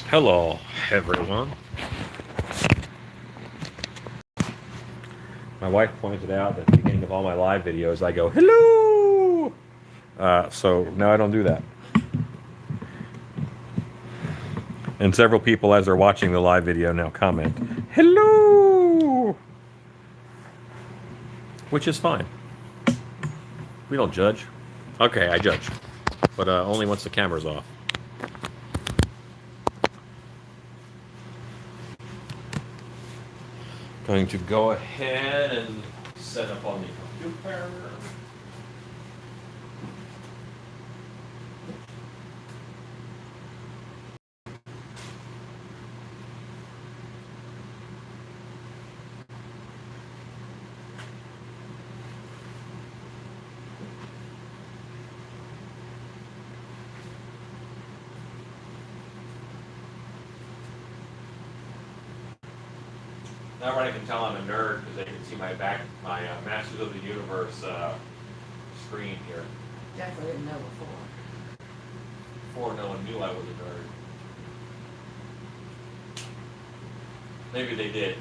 Hello, everyone. My wife pointed out that at the beginning of all my live videos, I go, hello! So now I don't do that. And several people, as they're watching the live video, now comment, hello! Which is fine. We don't judge. Okay, I judge. But only once the camera's off. Going to go ahead and set up on the computer. Now everybody can tell I'm a nerd because they can see my Masters of the Universe screen here. Definitely didn't know before. Before no one knew I was a nerd. Maybe they did.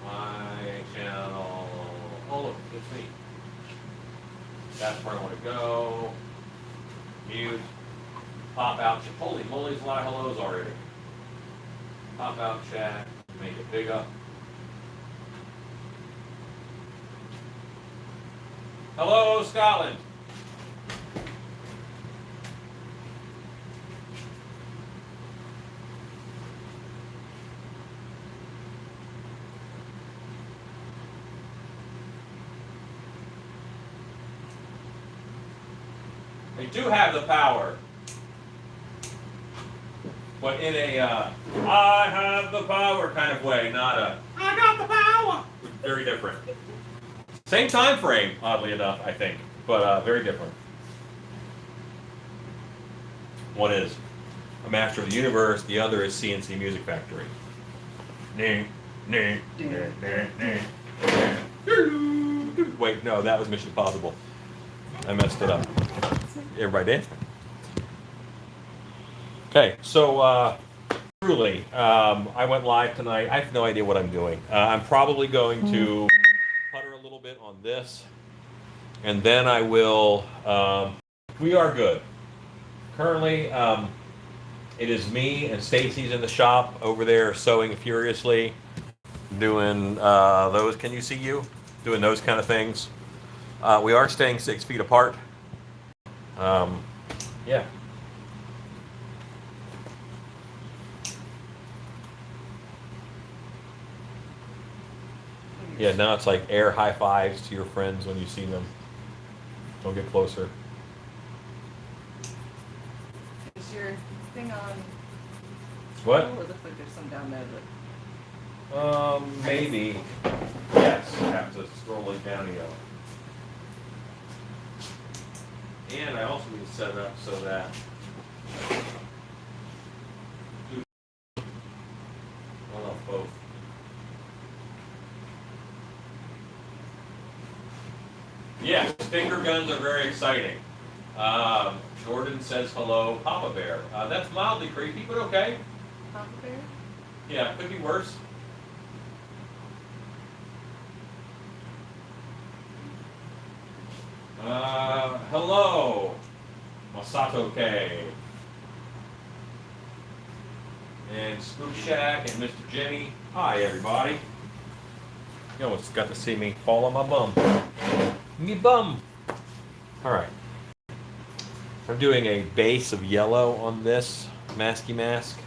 My channel. Oh look, it's me. That's where I want to go. Mute. Pop out. Holy moly, there's a lot of hellos already. Pop out chat. Make it bigger. Hello, Scotland. They do have the power, but in a I have the power kind of way, not a I got the power. Very different. Same time frame, oddly enough, I think, but very different. One is a Master of the Universe, the other is CNC Music Factory. Wait, no, that was Mission Impossible. I messed it up. Everybody dancing. Okay, so truly, I went live tonight. I have no idea what I'm doing. I'm probably going to putter a little bit on this, and then I will. We are good. Currently, it is me and Stacy's in the shop over there sewing furiously, doing those. Can you see you doing those kind of things? We are staying 6 feet apart. Yeah. Yeah, now it's like air high fives to your friends when you see them. Don't get closer. Is your thing on? What? Oh, it looks like there's some down there. Maybe. Yes, I have to scroll it down and go. And I also need to set it up so that well, both. Yes, finger guns are very exciting. Jordan says hello, Papa Bear. That's mildly creepy, but okay. Papa Bear? Yeah, could be worse. Hello, Masato K. And Spook Shack and Mr. Jimmy. Hi, everybody. You almost got to see me fall on my bum. Me bum. All right. I'm doing a base of yellow on this masky mask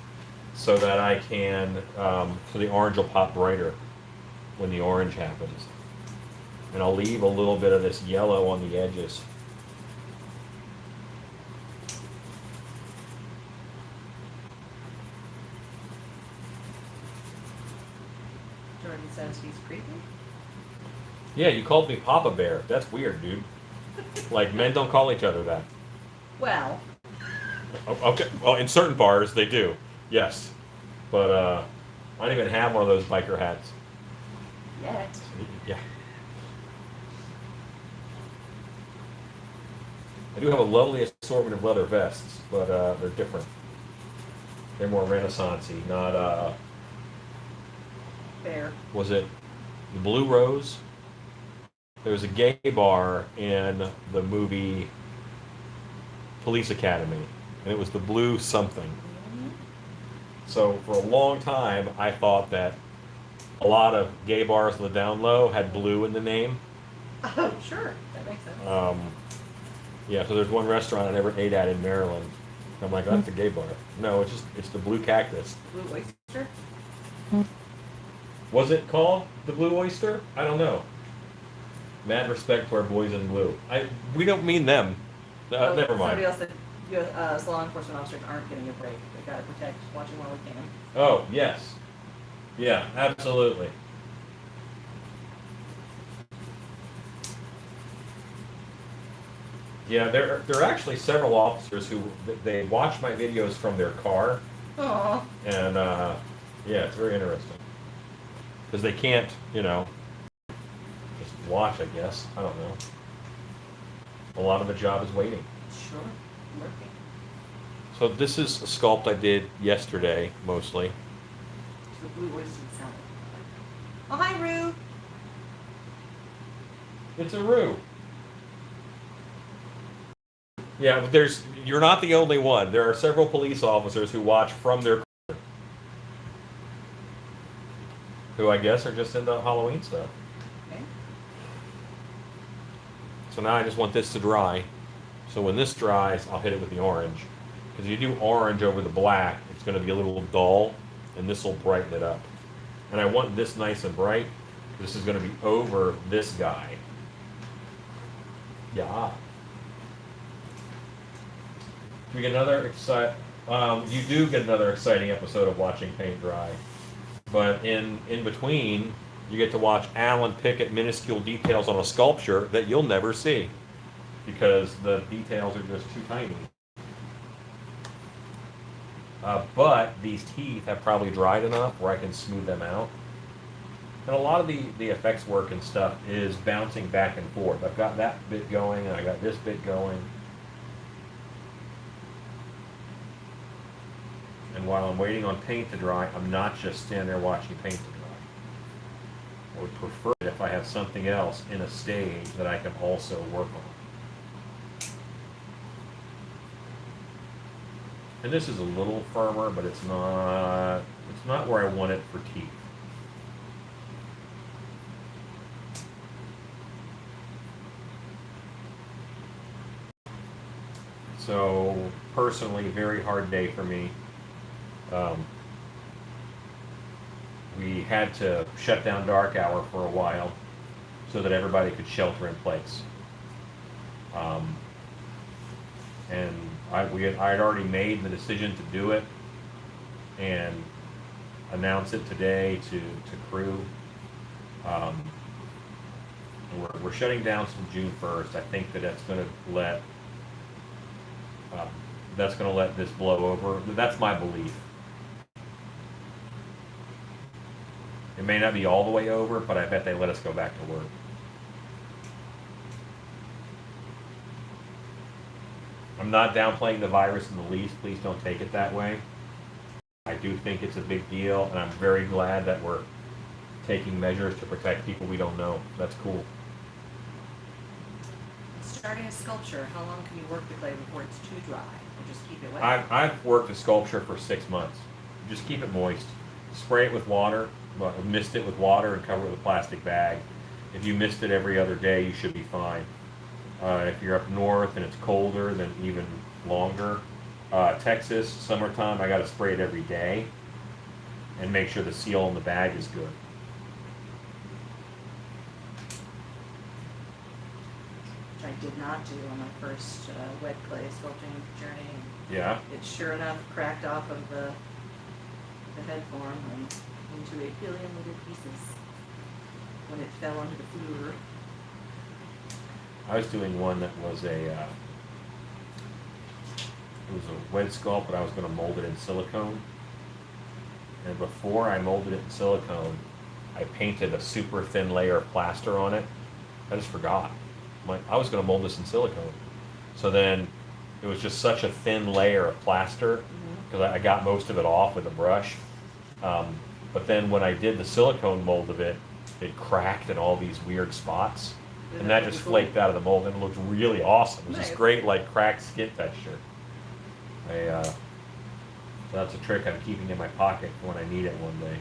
so that I can, so the orange will pop brighter when the orange happens. And I'll leave a little bit of this yellow on the edges. Jordan says he's creepy. Yeah, you called me Papa Bear. That's weird, dude. Like, men don't call each other that. Well. Okay, well, in certain bars, they do. Yes. But, I don't even have one of those biker hats. Yet. Yeah. I do have a lovely assortment of leather vests, but they're different. They're more Renaissance-y, not, Fair. was it the Blue Rose? There was a gay bar in the movie Police Academy, and it was the Blue something. Mhm. So for a long time, I thought that a lot of gay bars on the down low had blue in the name. Oh, sure. That makes sense. Yeah, so there's one restaurant I never ate at in Maryland. I'm like, that's a gay bar. No, it's the Blue Cactus. Blue oyster? Was it called the Blue Oyster? I don't know. Mad respect to our boys in blue. We don't mean them. Oh, Never mind. Somebody else said law enforcement officers aren't getting a break. They gotta protect watching while we can. Oh, yes. Yeah, absolutely. Yeah, there are actually several officers who they watch my videos from their car, Aw. and yeah, it's very interesting because they can't, just watch. I guess I don't know. A lot of the job is waiting. Sure. Working. So this is a sculpt I did yesterday, mostly. It's the blue oyster salad. Oh, hi, Rue. It's a roux. Yeah, but you're not the only one. There are several police officers who watch from their car, who I guess are just into Halloween stuff. Okay. So now I just want this to dry. So when this dries, I'll hit it with the orange. Because if you do orange over the black, it's going to be a little dull, and this will brighten it up. And I want this nice and bright. This is going to be over this guy. Yeah. We get another you do get another exciting episode of watching paint dry, but in between, you get to watch Alan pick at minuscule details on a sculpture that you'll never see because the details are just too tiny. But these teeth have probably dried enough where I can smooth them out. And a lot of the effects work and stuff is bouncing back and forth. I've got that bit going and I got this bit going. And while I'm waiting on paint to dry, I'm not just standing there watching paint to dry. I would prefer it if I have something else in a stage that I can also work on. And this is a little firmer, but it's not where I want it for teeth. So personally, very hard day for me. We had to shut down dark hour for a while so that everybody could shelter in place. And I had already made the decision to do it and announce it today to crew. We're shutting down from June 1st. I think that's going to let this blow over. That's my belief. It may not be all the way over, but I bet they let us go back to work. I'm not downplaying the virus in the least. Please don't take it that way. I do think it's a big deal, and I'm very glad that we're taking measures to protect people we don't know. That's cool. Starting a sculpture, how long can you work the clay before it's too dry? Or just keep it wet? I've worked a sculpture for 6 months. Just keep it moist. Spray it with water, mist it with water, and cover it with a plastic bag. If you mist it every other day, you should be fine. If you're up north and it's colder, then even longer. Texas, summertime, I got to spray it every day and make sure the seal in the bag is good. Which I did not do on my first wet clay sculpting journey. Yeah. It sure enough cracked off of the head form and into a billion little pieces when it fell onto the floor. I was doing one that was it was a wet sculpt, but I was going to mold it in silicone. And before I molded it in silicone, I painted a super thin layer of plaster on it. I just forgot. I was going to mold this in silicone. So then it was just such a thin layer of plaster because I got most of it off with a brush. But then when I did the silicone mold of it, it cracked in all these weird spots. And that just flaked out of the mold and it looked really awesome. It was this Nice. great like cracked skin texture. So that's a trick I'm keeping in my pocket for when I need it one day.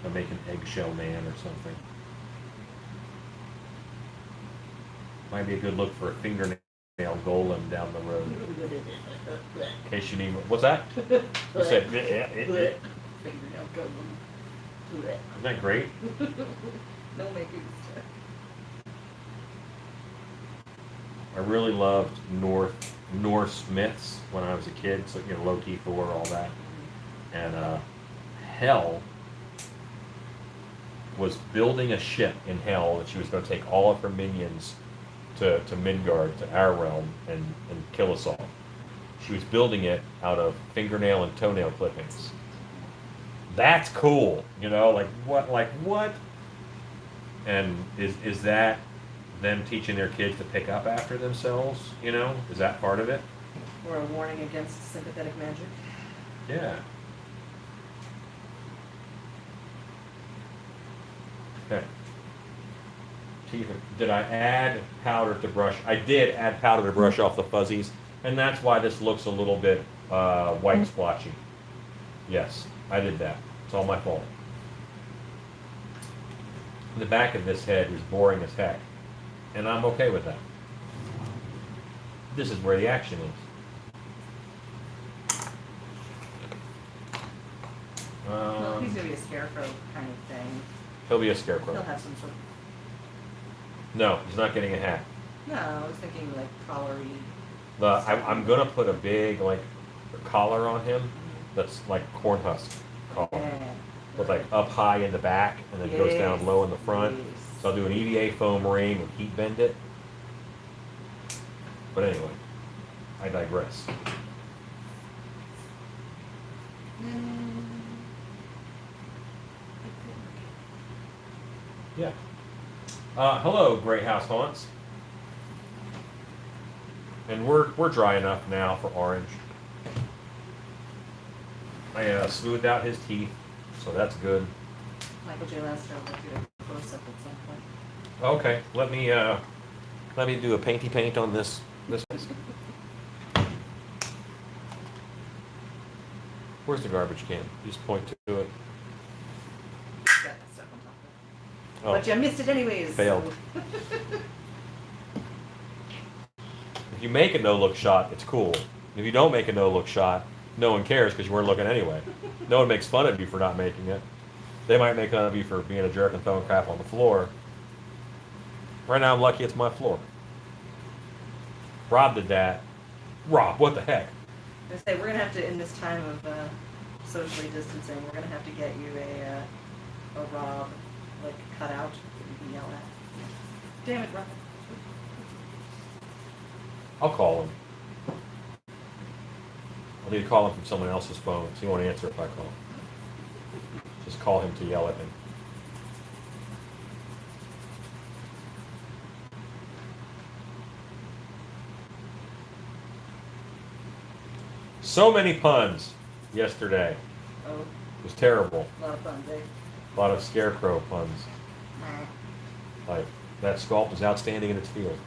I'll make an eggshell man or something. Might be a good look for a fingernail golem down the road. In case you need one. What's that? You said, Fingernail golem. isn't that great? No making stuff. I really loved Norse myths when I was a kid, so Loki, Thor, all that. And Hel was building a ship in Hell that she was going to take all of her minions to Midgard, to our realm, and kill us all. She was building it out of fingernail and toenail clippings. That's cool, like what? And is that them teaching their kids to pick up after themselves, Is that part of it? Or a warning against sympathetic magic. Yeah. Okay. Did I add powder to brush? I did add powder to brush off the fuzzies, and that's why this looks a little bit white splotchy. Yes, I did that. It's all my fault. The back of this head is boring as heck, and I'm okay with that. This is where the action is. Well, he's gonna be a scarecrow kind of thing. He'll be a scarecrow. He'll have some sort of... No, he's not getting a hat. No, I was thinking like collary. I'm gonna put a big collar on him that's like corn husk collar, Yeah. with like up high in the back and then goes down low in the front. Yes. So I'll do an EVA foam ring and heat bend it. But anyway, I digress. Yeah. Hello, Great House Haunts. And we're dry enough now for orange. I smoothed out his teeth, so that's good. Michael J. Lester will do a close-up at some point. Okay, let me do a painty paint on this. Where's the garbage can? Just point to it. Got that stuff on top of it. Oh, But you missed it anyways. Failed. So. if you make a no-look shot, it's cool. If you don't make a no-look shot, no one cares because you weren't looking anyway. No one makes fun of you for not making it. They might make fun of you for being a jerk and throwing crap on the floor. Right now, I'm lucky it's my floor. Rob did that. Rob, what the heck? I say we're gonna have to, in this time of socially distancing, we're gonna have to get you a Rob like cutout that you can yell at. Damn it, Rob. I'll call him. I'll need to call him from someone else's phone, so he won't answer if I call him. Just call him to yell at him. So many puns yesterday. Oh, It was terrible. a lot of fun, eh? A lot of scarecrow puns. Meh. Like, that sculpt is outstanding in its field.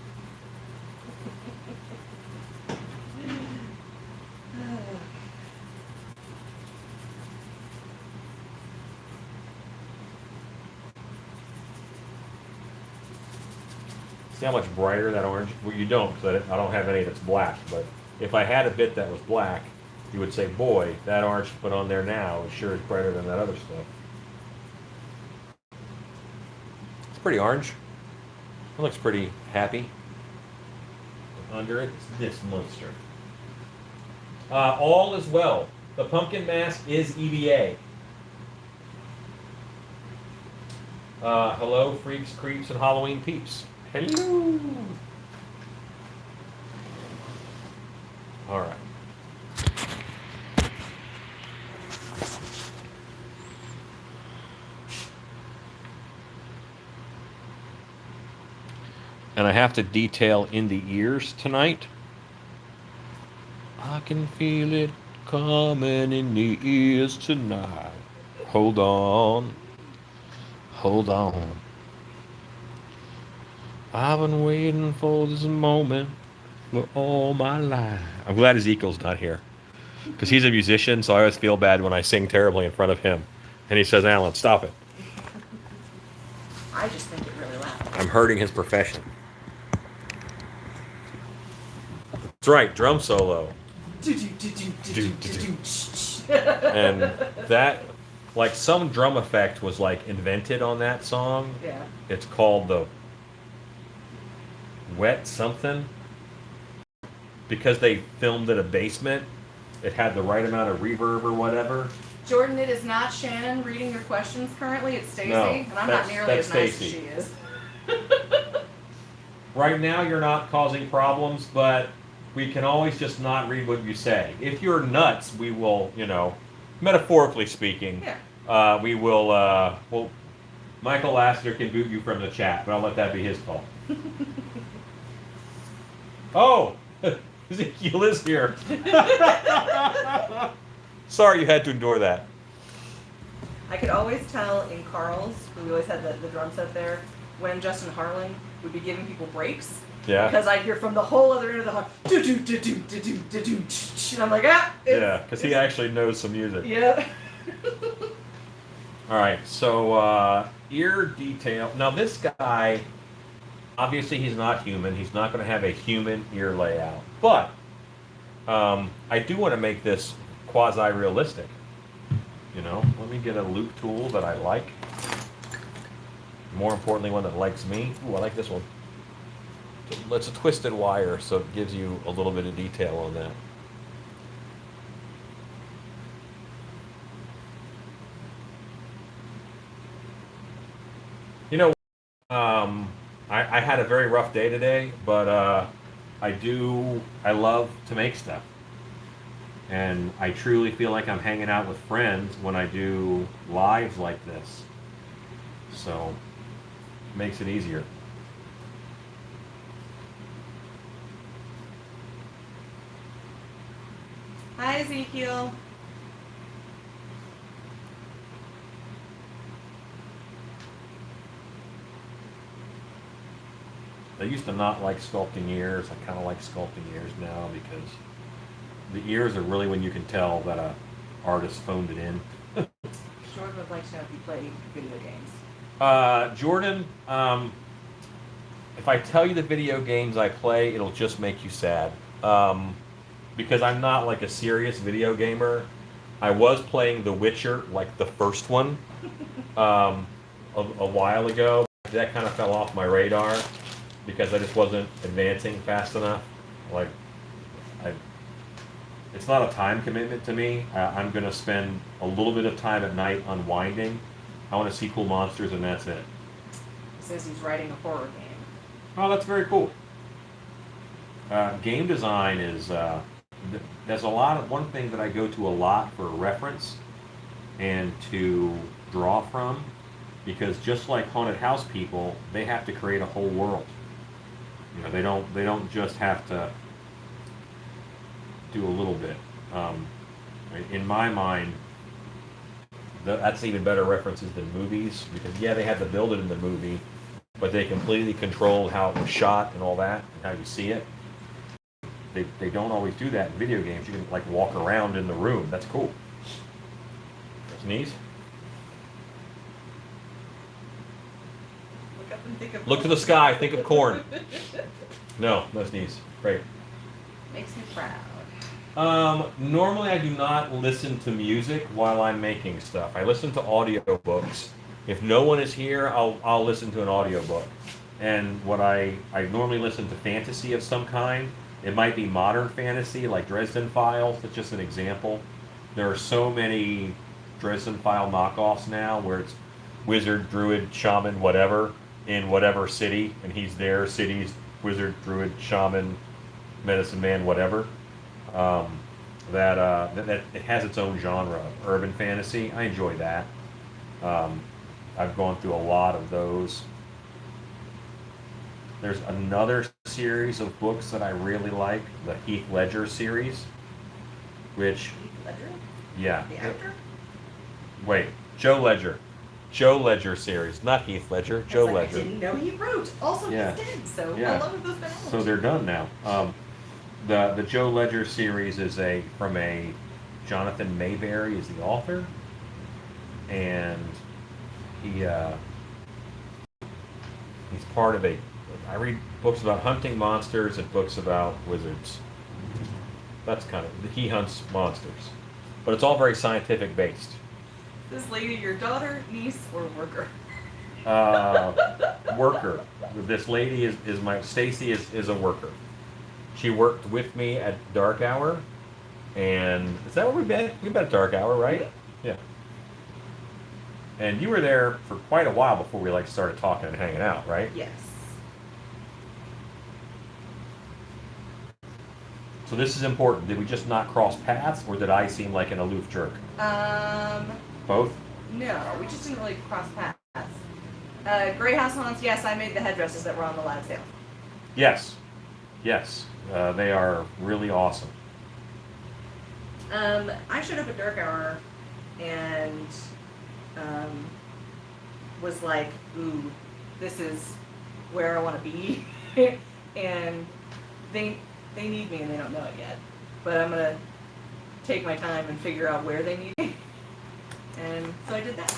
See how much brighter that orange? Well, you don't, because I don't have any that's black. But if I had a bit that was black, you would say, boy, that orange you put on there now is sure is brighter than that other stuff. It's pretty orange. It looks pretty happy. Under it is this monster. All is well. The pumpkin mask is EVA. Hello, freaks, creeps, and Halloween peeps. Hello. All right. And I have to detail in the ears tonight. I can feel it coming in the ears tonight. Hold on. Hold on. I've been waiting for this moment for all my life. I'm glad Ezekiel's not here. Because he's a musician, so I always feel bad when I sing terribly in front of him. And he says, Alan, stop it. I just think it really loud. I'm hurting his profession. That's right, drum solo. And that, like, some drum effect was, like, invented on that song. Yeah. It's called the wet something. Because they filmed in a basement, it had the right amount of reverb or whatever. Jordan, it is not Shannon reading your questions currently. It's Stacy, No, and I'm not nearly as nice as she is. Right now, you're not causing problems, but we can always just not read what you say. If you're nuts, we will, metaphorically speaking, we will. Well, Michael Lassiter can boot you from the chat, but I'll let that be his call. Oh, Ezekiel is here. Sorry you had to endure that. I could always tell in Carl's, where we always had the drum set there, when Justin Harlan would be giving people breaks. Yeah. Because I'd hear from the whole other end of the hall, and I'm like, yeah, because he actually knows some music. Yeah. All right, so ear detail. Now this guy, obviously he's not human. He's not going to have a human ear layout. But I do want to make this quasi-realistic. Let me get a loop tool that I like. More importantly, one that likes me. Ooh, I like this one. It's a twisted wire, so it gives you a little bit of detail on that. I had a very rough day today, but I love to make stuff. And I truly feel like I'm hanging out with friends when I do lives like this. So, it makes it easier. Hi, Ezekiel. I used to not like sculpting ears. I kind of like sculpting ears now because the ears are really when you can tell that a artist phoned it in. Jordan would like to know if you play video games. Jordan, if I tell you the video games I play, it'll just make you sad. Because I'm not like a serious video gamer. I was playing The Witcher, like the first one, a while ago. That kind of fell off my radar because I just wasn't advancing fast enough. It's not a time commitment to me. I'm going to spend a little bit of time at night unwinding. I want to see cool monsters, and that's it. He says he's writing a horror game. Oh, that's very cool. Game design is there's one thing that I go to a lot for reference and to draw from, because just like haunted house people, they have to create a whole world. They don't just have to do a little bit. In my mind, that's even better references than movies, because they had to build it in the movie, but they completely controlled how it was shot and all that, and how you see it. They don't always do that in video games. You can walk around in the room. That's cool. Sneeze. Look up and think of. Look to the sky. Think of corn. No sneeze. Great. Makes me proud. Normally I do not listen to music while I'm making stuff. I listen to audiobooks. If no one is here, I'll listen to an audiobook. And what I normally listen to fantasy of some kind. It might be modern fantasy, like Dresden Files. That's just an example. There are so many Dresden File knockoffs now where it's wizard, druid, shaman, whatever, in whatever city, and he's there, cities, wizard, druid, shaman, medicine man, whatever. That it has its own genre of urban fantasy. I enjoy that. I've gone through a lot of those. There's another series of books that I really like, the Heath Ledger series. which, Heath Ledger? yeah. The actor? Wait, Joe Ledger. Joe Ledger series, not Heath Ledger, Joe I Ledger. didn't know he wrote. Also, Yeah. he's dead, so Yeah. I love those been So they're done now. The Joe Ledger series is from a Jonathan Mayberry is the author, and he's part of a. I read books about hunting monsters and books about wizards. That's kind of he hunts monsters, but it's all very scientific based. This lady, your daughter, niece, or worker? Worker. This lady is my Stacy is a worker. She worked with me at Dark Hour, and is that where we met? We met at Dark Hour, right? Yeah. And you were there for quite a while before we started talking and hanging out, right? Yes. So this is important. Did we just not cross paths, or did I seem like an aloof jerk? Both? No, we just didn't really cross paths. Grey House Haunts, yes, I made the headdresses that were on the live sale. Yes. Yes. They are really awesome. I showed up at Dark Hour and was like, ooh, this is where I want to be. And they need me and they don't know it yet. But I'm going to take my time and figure out where they need me. And so I did that.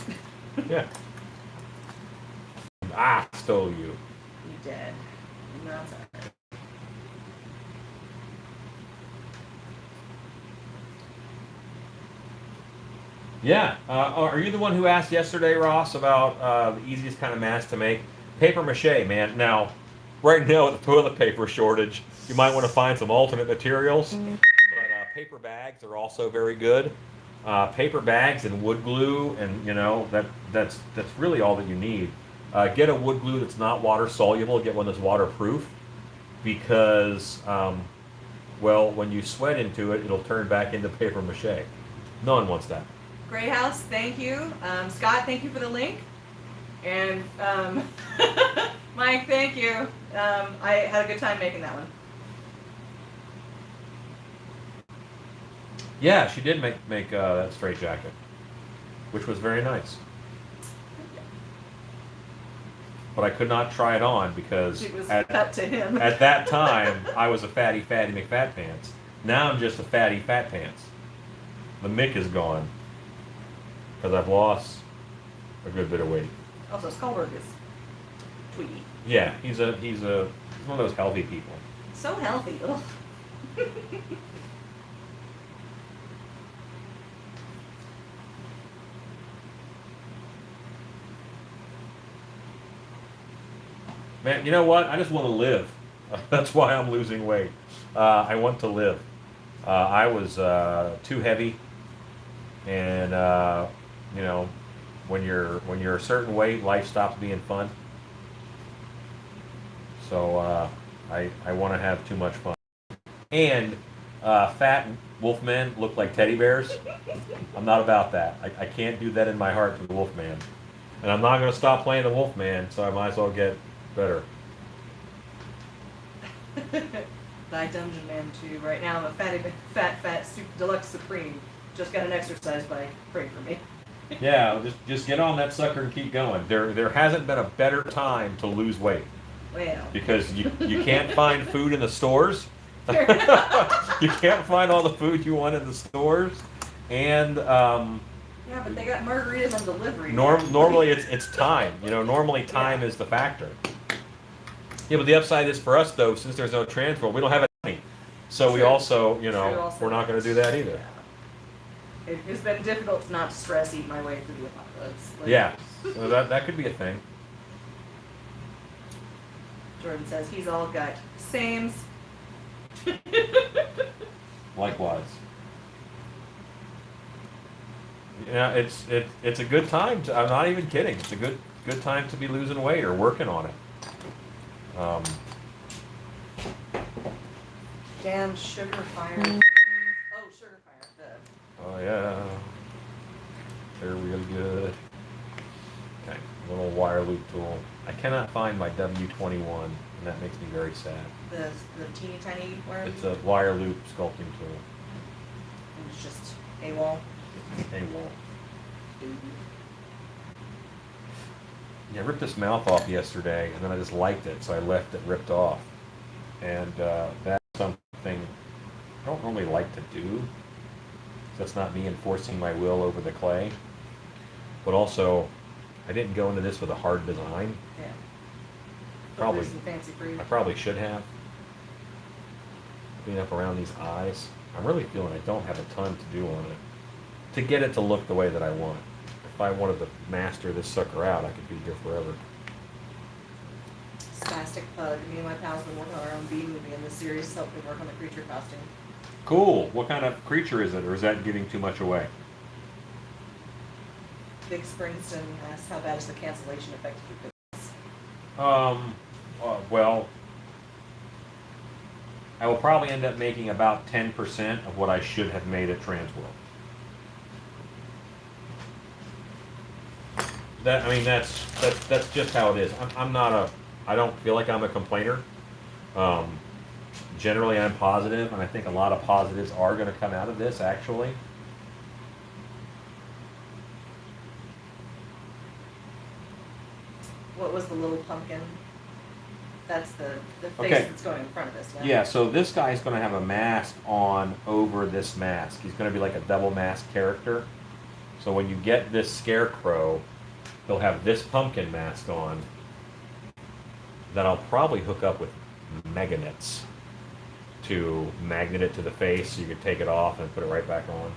Yeah. I stole you. You did. No, it's all right. Yeah. Are you the one who asked yesterday, Ross, about the easiest kind of mask to make? Paper mache, man. Now, right now with the toilet paper shortage, you might want to find some alternate materials. But paper bags are also very good. Paper bags and wood glue, and that's really all that you need. Get a wood glue that's not water soluble. Get one that's waterproof, because well, when you sweat into it, it'll turn back into paper mache. No one wants that. Grey House, thank you. Scott, thank you for the link. And Mike, thank you. I had a good time making that one. Yeah, she did make that straight jacket, which was very nice. But I could not try it on because It was cut to him. at that time I was a fatty McFat-Pants. Now I'm just a fatty fat pants. The Mick is gone because I've lost a good bit of weight. Also, Skullberg is tweety. Yeah, he's one of those healthy people. So healthy. Ugh. Man, you know what? I just want to live. That's why I'm losing weight. I want to live. I was too heavy, and when you're a certain weight, life stops being fun. So I want to have too much fun. And fat wolfmen look like teddy bears. I'm not about that. I can't do that in my heart to the wolfman, and I'm not going to stop playing the wolfman. So I might as well get better. Thy Dungeon Man 2. Right now I'm a fat deluxe supreme. Just got an exercise bike. Pray for me. Yeah, just get on that sucker and keep going. There hasn't been a better time to lose weight. Well. Because you can't find food in the stores. Fair enough. You can't find all the food you want in the stores, and yeah, but they got margaritas on delivery. normally it's time. Normally time is the factor. Yeah, but the upside is for us though, since there's no transfer, we don't have any. So we also, we're not going to do that either. Yeah. It's been difficult not to stress eat my way through the apocalypse. Yeah, so that could be a thing. Jordan says he's all gut. Sames. Likewise. Yeah, it's a good time to. I'm not even kidding. It's a good time to be losing weight or working on it. Damn sugar fire. Oh, sugar fire. Oh yeah, they're really good. Okay, little wire loop tool. I cannot find my W21, and that makes me very sad. The teeny tiny wire. It's a wire loop sculpting tool. And He's just AWOL. AWOL. Yeah, I ripped his mouth off yesterday, and then I just liked it, so I left it ripped off. And that's something I don't normally like to do. That's not me enforcing my will over the clay. But also, I didn't go into this with a hard design. Yeah. Probably. Some fancy fruit. I probably should have. Clean up around these eyes. I'm really feeling I don't have a ton to do on it to get it to look the way that I want. If I wanted to master this sucker out, I could be here forever. Spastic Pug. Me and my pals been working on our own B movie in this series, helping work on the creature costume. Cool. What kind of creature is it, or is that giving too much away? Vic Springston asked how bad is the cancellation effect to this? Well, I will probably end up making about 10% of what I should have made at Transworld. I mean, that's just how it is. I don't feel like I'm a complainer. Generally, I'm positive, and I think a lot of positives are going to come out of this, actually. What was the little pumpkin? That's the face Okay. that's going in front of this one. Yeah, so this guy's going to have a mask on over this mask. He's going to be like a double mask character. So when you get this scarecrow, he'll have this pumpkin mask on that I'll probably hook up with magnets to magnet it to the face so you can take it off and put it right back on.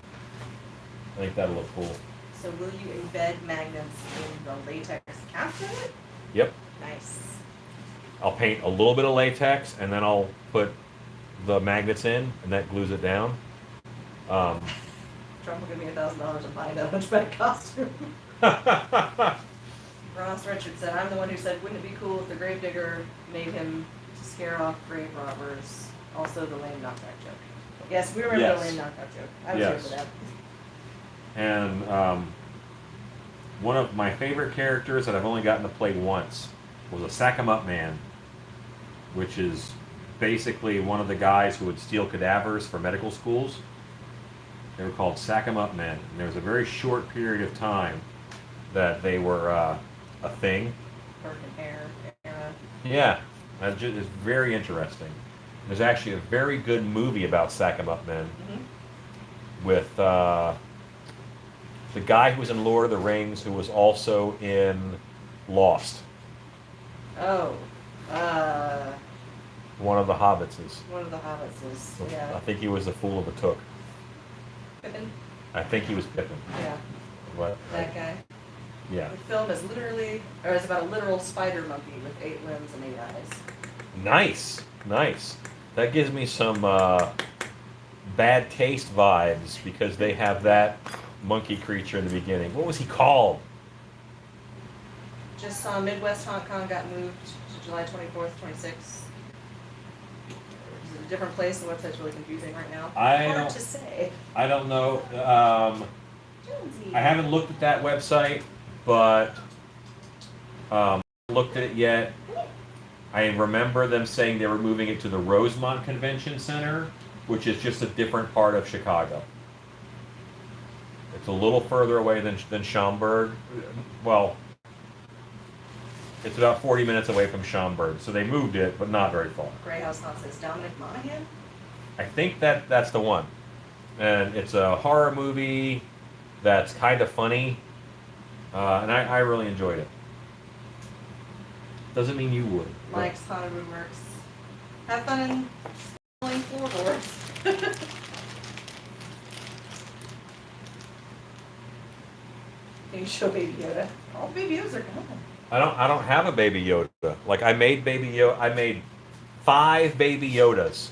I think that'll look cool. So will you embed magnets in the latex cast of it? Yep. Nice. I'll paint a little bit of latex and then I'll put the magnets in and that glues it down. Trump will give me $1,000 to buy that hunchback costume. Ross Richard said, I'm the one who said, wouldn't it be cool if the gravedigger made him to scare off grave robbers? Also the lame knockout joke. Yes, we remember Yes. the lame knockout joke. I was Yes. here for that. And one of my favorite characters that I've only gotten to play once was a Sack 'em Up Man, which is basically one of the guys who would steal cadavers for medical schools. They were called Sack 'em Up Men. And there was a very short period of time that they were a thing. Burke and Hare era. Yeah, it's very interesting. There's actually a very good movie about Sack 'em Up Men Mm-hmm. with the guy who was in Lord of the Rings who was also in Lost. Oh, One of the hobbitses. one of the hobbits is, I yeah. think he was the Fool of a Took. Pippin? I think he was Pippin. Yeah, What? that guy. Yeah. The film is about a literal spider monkey with 8 limbs and 8 eyes. Nice, nice. That gives me some bad taste vibes because they have that monkey creature in the beginning. What was he called? Just saw Midwest Hong Kong got moved to July 24th, 26th. Is it a different place? The website's really confusing right now. Hard to say. I don't know. Jonesy. I haven't looked at that website, but looked at it yet. I remember them saying they were moving it to the Rosemont Convention Center, which is just a different part of Chicago. It's a little further away than Schaumburg. Well, it's about 40 minutes away from Schaumburg, so they moved it, but not very far. Grey House Hunt says Dominic Monaghan. I think that's the one. And it's a horror movie that's kind of funny, and I really enjoyed it. Doesn't mean you would. but- Mike's Haunted Room Works. Have fun in pulling floorboards. Can you show Baby Yoda? All Baby Yodas are gone. I don't have a Baby Yoda. Like I made Baby Yoda. I made 5 Baby Yodas.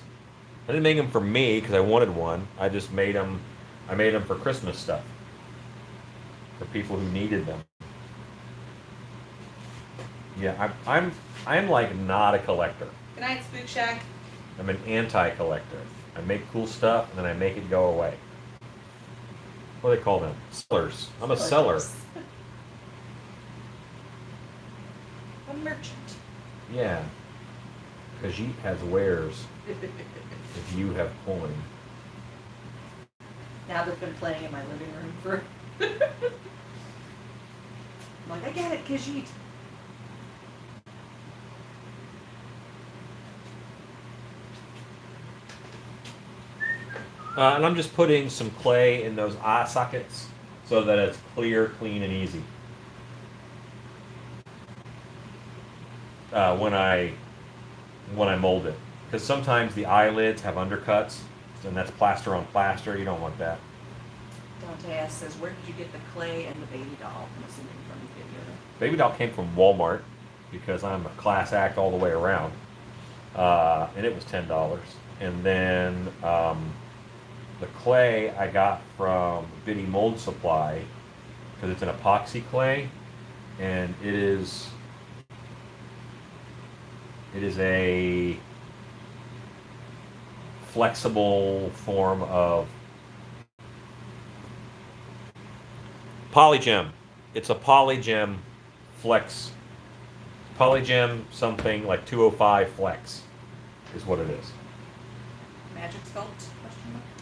I didn't make them for me because I wanted one. I just made them. I made them for Christmas stuff. For people who needed them. Yeah, I'm like not a collector. Good night, Spook Shack. I'm an anti-collector. I make cool stuff and then I make it go away. What do they call them? Sellers. I'm a seller. A merchant. Yeah. Khajiit has wares if you have coin. Now they've been playing in my living room for. I'm like, I get it, Khajiit. And I'm just putting some clay in those eye sockets so that it's clear, clean, and easy. When I mold it, because sometimes the eyelids have undercuts, and that's plaster on plaster. You don't want that. Dante says, where did you get the clay and the baby doll? I'm assuming from the video. Baby doll came from Walmart because I'm a class act all the way around, and it was $10. And then the clay I got from Biddy Mold Supply because it's an epoxy clay, and it is a flexible form of Polygem. It's a Polygem Flex. Polygem something like 205 Flex is what it is. Magic Sculpt?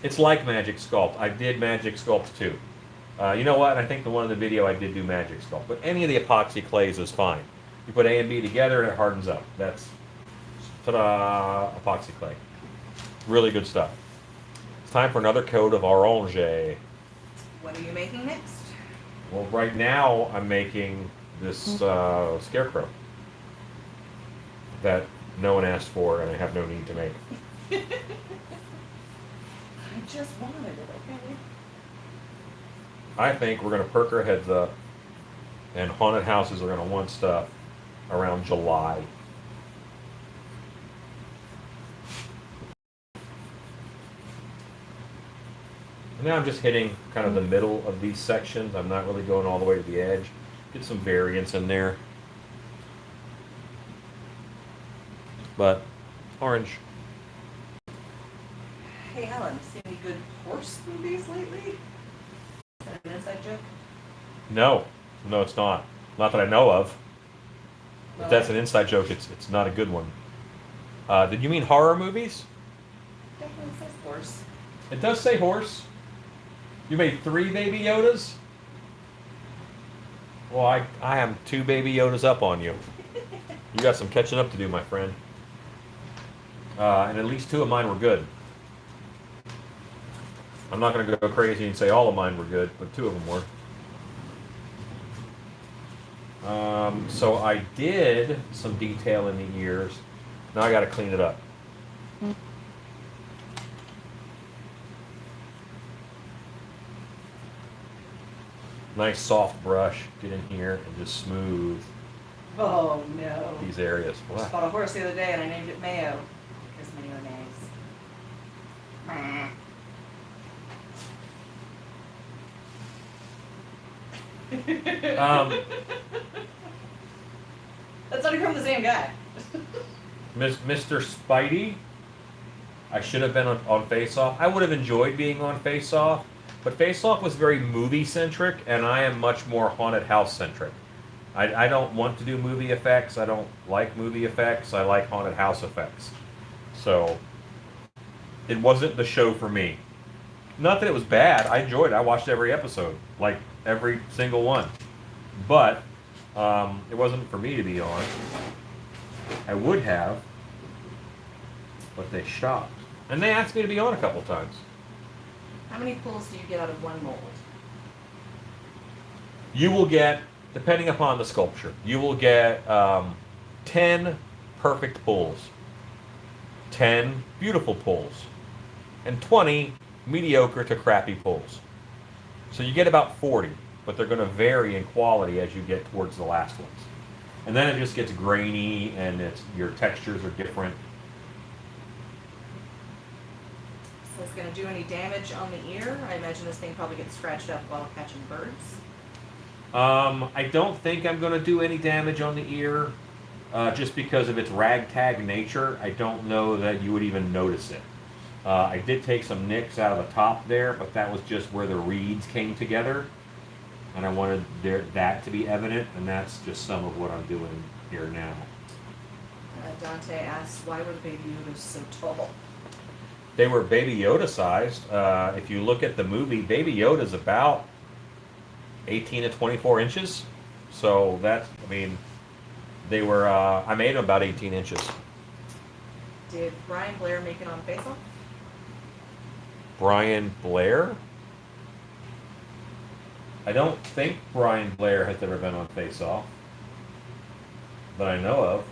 It's like Magic Sculpt. I did Magic Sculpt too. You know what? I think the one in the video I did do Magic Sculpt. But any of the epoxy clays is fine. You put A and B together and it hardens up. That's, ta-da, epoxy clay. Really good stuff. It's time for another coat of orange. What are you making next? Well, right now I'm making this scarecrow that no one asked for and I have no need to make. I just wanted it, okay? I think we're going to perk our heads up, and haunted houses are going to want stuff around July. And now I'm just hitting kind of the middle of these sections. I'm not really going all the way to the edge. Get some variance in there. But orange. Hey Helen, seen any good horse movies lately? Is that an inside joke? No, it's not. Not that I know of. Well, If that's an inside joke, it's not a good one. Did you mean horror movies? Definitely says horse. It does say horse. You made 3 Baby Yodas? Well, I am 2 Baby Yodas up on you. You got some catching up to do, my friend. And at least 2 of mine were good. I'm not going to go crazy and say all of mine were good, but 2 of them were. So I did some detail in the ears. Now I got to clean it up. Nice soft brush. Get in here and just smooth Oh no. these areas. I just bought a horse the other day and I named it Mayo. Because mayonnaise. That's not from the same guy. Mr. Spidey, I should have been on Face Off. I would have enjoyed being on Face Off, but Face Off was very movie centric, and I am much more haunted house centric. I don't want to do movie effects. I don't like movie effects. I like haunted house effects. So it wasn't the show for me. Not that it was bad. I enjoyed it. I watched every episode, like every single one. But it wasn't for me to be on. I would have, but they stopped. And they asked me to be on a couple times. How many pulls do you get out of one mold? You will get, depending upon the sculpture, you will get 10 perfect pulls, 10 beautiful pulls, and 20 mediocre to crappy pulls. So you get about 40, but they're going to vary in quality as you get towards the last ones. And then it just gets grainy and your textures are different. So it's going to do any damage on the ear? I imagine this thing probably gets scratched up while catching birds. I don't think I'm going to do any damage on the ear, just because of its ragtag nature. I don't know that you would even notice it. I did take some nicks out of the top there, but that was just where the reeds came together. And I wanted that to be evident, and that's just some of what I'm doing here now. Dante asks, why were the baby Yodas so tall? They were Baby Yoda sized. If you look at the movie, Baby Yoda's about 18 to 24 inches. So that's, I mean, they were, I made them about 18 inches. Did Brian Blair make it on Face Off? Brian Blair? I don't think Brian Blair has ever been on Face Off that I know of.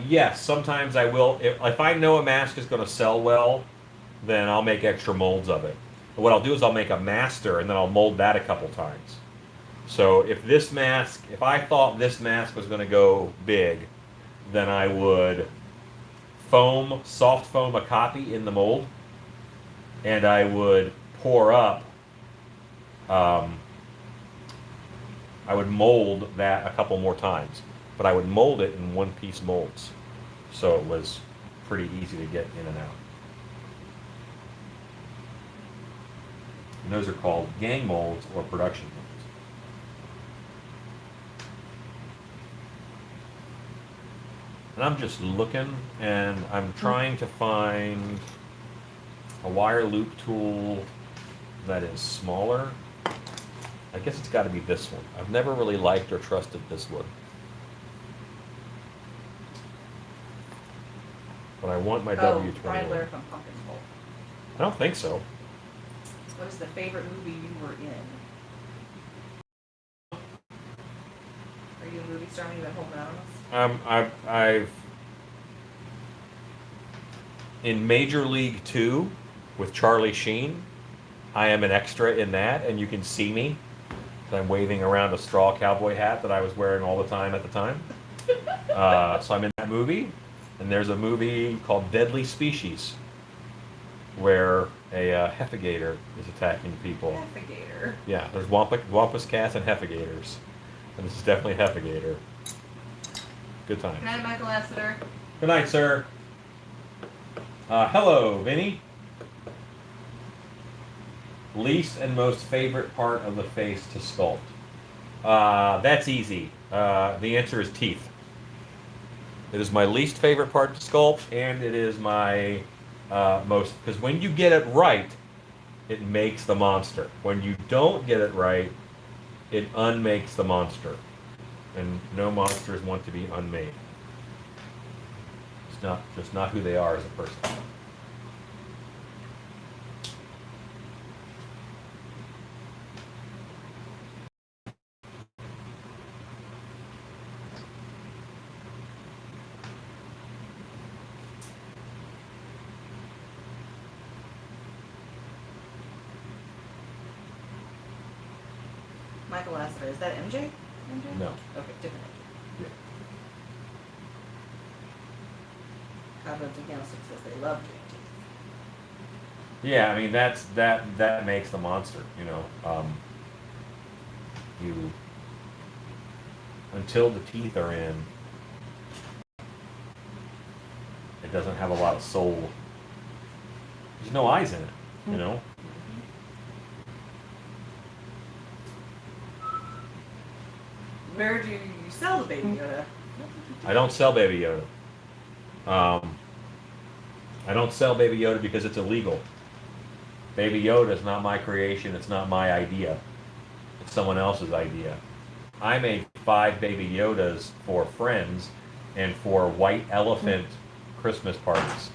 Yes, sometimes I will. If I know a mask is going to sell well, then I'll make extra molds of it. But what I'll do is I'll make a master and then I'll mold that a couple times. So if I thought this mask was going to go big, then I would soft foam a copy in the mold, and I would pour up, I would mold that a couple more times. But I would mold it in one-piece molds, so it was pretty easy to get in and out. And those are called gang molds or production molds. And I'm just looking, and I'm trying to find a wire loop tool that is smaller. I guess it's got to be this one. I've never really liked or trusted this one. But I want my W21. Brian Blair from Pumpkin Bowl. I don't think so. What is the favorite movie you were in? Are you a movie star when you've been holding out on us? I've in Major League 2 with Charlie Sheen. I am an extra in that, and you can see me. I'm waving around a straw cowboy hat that I was wearing all the time at the time. So I'm in that movie. And there's a movie called Deadly Species, where a heffigator is attacking people. Heffigator. Yeah, there's wampus cats and heffigators. And this is definitely a heffigator. Good time. Good night, Michael Lassiter. Good night, sir. Hello, Vinny. Least and most favorite part of the face to sculpt? That's easy. The answer is teeth. It is my least favorite part to sculpt, and it is my most, because when you get it right, it makes the monster. When you don't get it right, it unmakes the monster. And no monsters want to be unmade. It's just not who they are as a person. Michael Lassiter. Is that MJ? MJ? No. Okay, different MJ. Cobwebs and Candlesticks says they love JT. Yeah, I mean that makes the monster. You know, until the teeth are in, it doesn't have a lot of soul. There's no eyes in it. You know. Where do you sell the Baby Yoda? I don't sell Baby Yoda. I don't sell Baby Yoda because it's illegal. Baby Yoda is not my creation. It's not my idea. It's someone else's idea. I made 5 Baby Yodas for friends and for white elephant Christmas parties,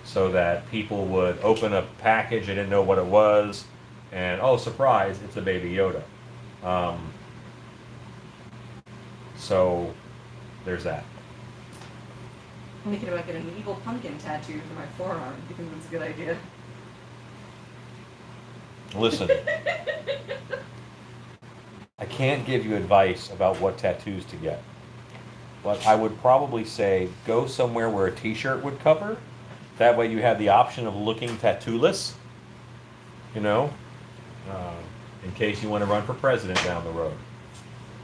so that people would open a package, they didn't know what it was, and oh, surprise, it's a Baby Yoda. So there's that. I'm thinking about getting an evil pumpkin tattooed for my forearm. Do you think that's a good idea? Listen, I can't give you advice about what tattoos to get, but I would probably say go somewhere where a t-shirt would cover. That way you have the option of looking tattooless, you know, in case you want to run for president down the road.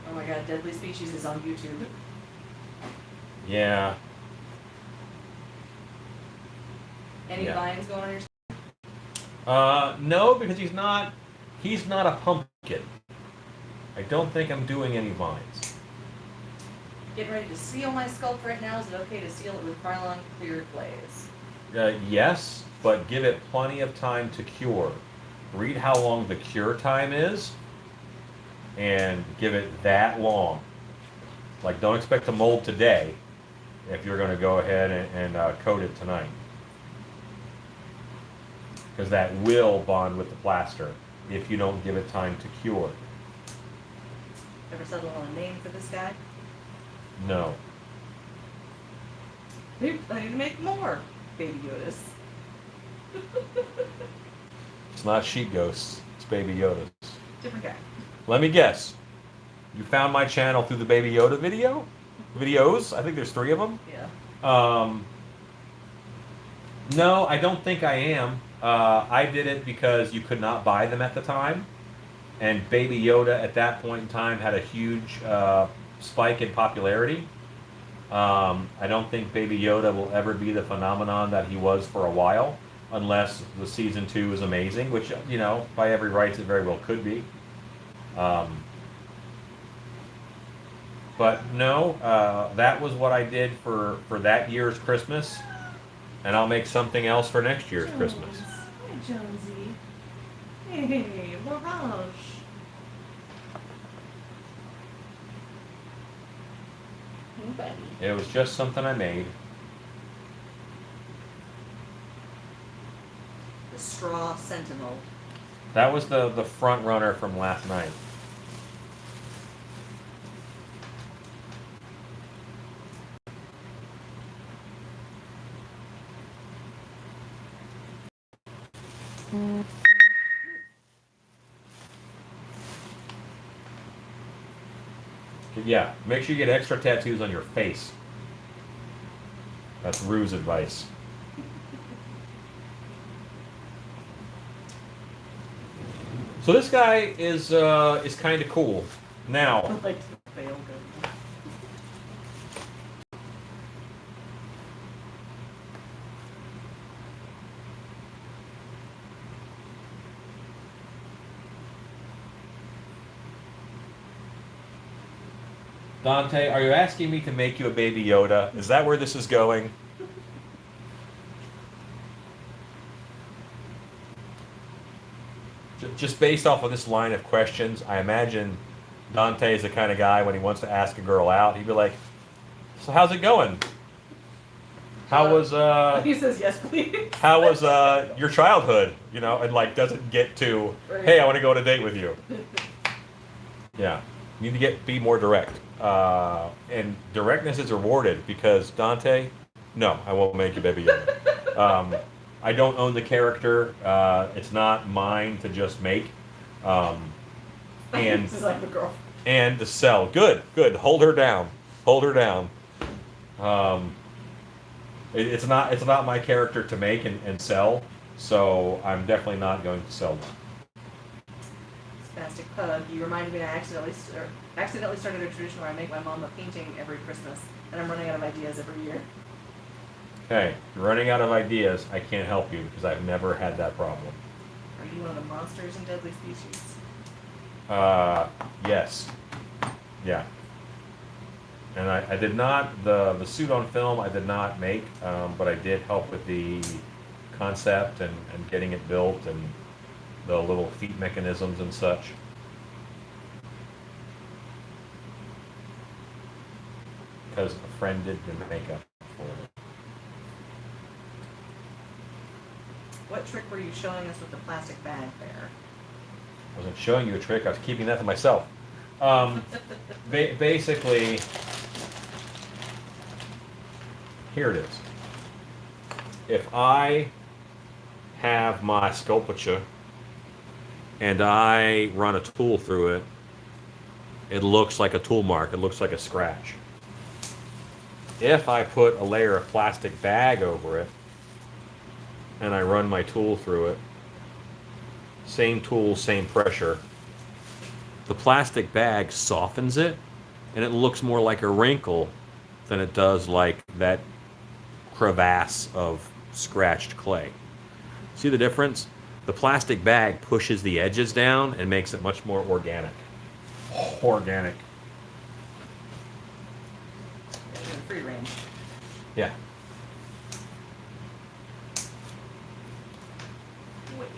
Oh my god, Deadly Species is on YouTube. Yeah. Any Yeah. lines going on your No, because he's not a pumpkin. I don't think I'm doing any vines. getting ready to seal my sculpt right now. Is it okay to seal it with Krylon clear glaze? Yes, but give it plenty of time to cure. Read how long the cure time is, and give it that long. Like, don't expect to mold today if you're going to go ahead and coat it tonight. Because that will bond with the plaster if you don't give it time to cure. Ever settle on a name for this guy? No. Maybe I need to make more Baby Yodas. It's not sheep ghosts, it's Baby Yodas. Different guy. Let me guess. You found my channel through the Baby Yoda videos? I think there's 3 of them. Yeah. No, I don't think I am. I did it because you could not buy them at the time. And Baby Yoda at that point in time had a huge spike in popularity. I don't think Baby Yoda will ever be the phenomenon that he was for a while, unless the season 2 is amazing, which, you know, by every rights it very well could be. But no, that was what I did for that year's Christmas, and I'll make something else for next year's Jones. Christmas. Hi, Jonesy. Hey, Mirage. Hey, buddy. It was just something I made. The Straw Sentinel. That was the front runner from last night. Yeah, make sure you get extra tattoos on your face. That's Rue's advice. So this guy is kind of cool. Now, Like the fail gun. Dante, are you asking me to make you a Baby Yoda? Is that where this is going? Just based off of this line of questions, I imagine Dante is the kind of guy when he wants to ask a girl out, he'd be like, "So how's it going? How was He says yes, please. how was your childhood?" You know, and like doesn't get to, Right. "Hey, I want to go on a date with you." Yeah, you need to be more direct. And directness is rewarded because Dante, no, I won't make you Baby Yoda. I don't own the character. It's not mine to just make. And This is like the girl. and to sell. Good. Hold her down. Hold her down. It's not my character to make and sell, so I'm definitely not going to sell one. Spastic Pug, you reminded me I accidentally started a tradition where I make my mom a painting every Christmas, and I'm running out of ideas every year. Okay, you're running out of ideas. I can't help you because I've never had that problem. Are you one of the monsters in Deadly Species? Yes. Yeah. And I did not, the suit on film I did not make, but I did help with the concept and getting it built and the little feet mechanisms and such. Because a friend did the makeup for it. What trick were you showing us with the plastic bag there? I wasn't showing you a trick, I was keeping that to myself. Basically, here it is. If I have my sculpture and I run a tool through it, it looks like a tool mark, it looks like a scratch. If I put a layer of plastic bag over it and I run my tool through it, same tool, same pressure, the plastic bag softens it and it looks more like a wrinkle than it does like that crevasse of scratched clay. See the difference? The plastic bag pushes the edges down and makes it much more organic. Organic. Yeah. Wait.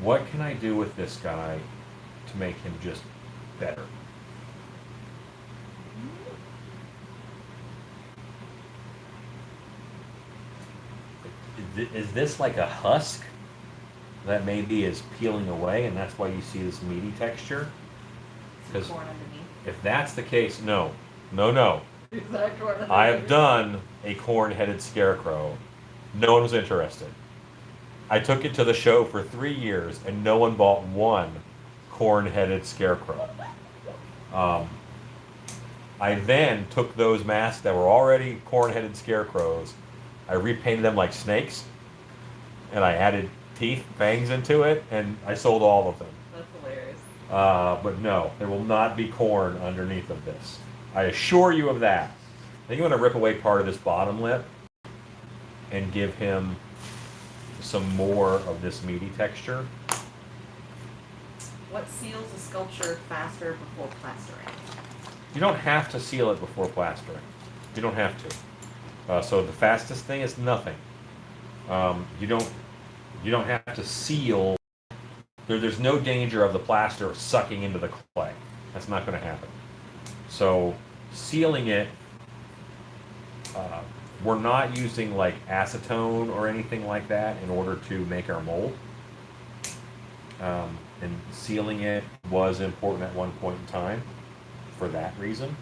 What can I do with this guy to make him just better? Is this like a husk that maybe is peeling away, and that's why you see this meaty texture? Some Because corn underneath. if that's the case, no, no, no. Is that corn underneath? I have done a corn-headed scarecrow. No one was interested. I took it to the show for 3 years, and no one bought one corn-headed scarecrow. I then took those masks that were already corn-headed scarecrows. I repainted them like snakes, and I added teeth, fangs into it, and I sold all of them. That's hilarious. But no, there will not be corn underneath of this. I assure you of that. Then you want to rip away part of this bottom lip and give him some more of this meaty texture. What seals a sculpture faster before plastering? You don't have to seal it before plastering. You don't have to. So the fastest thing is nothing. You don't have to seal. There's no danger of the plaster sucking into the clay. That's not going to happen. So sealing it, we're not using like acetone or anything like that in order to make our mold. And sealing it was important at one point in time for that reason.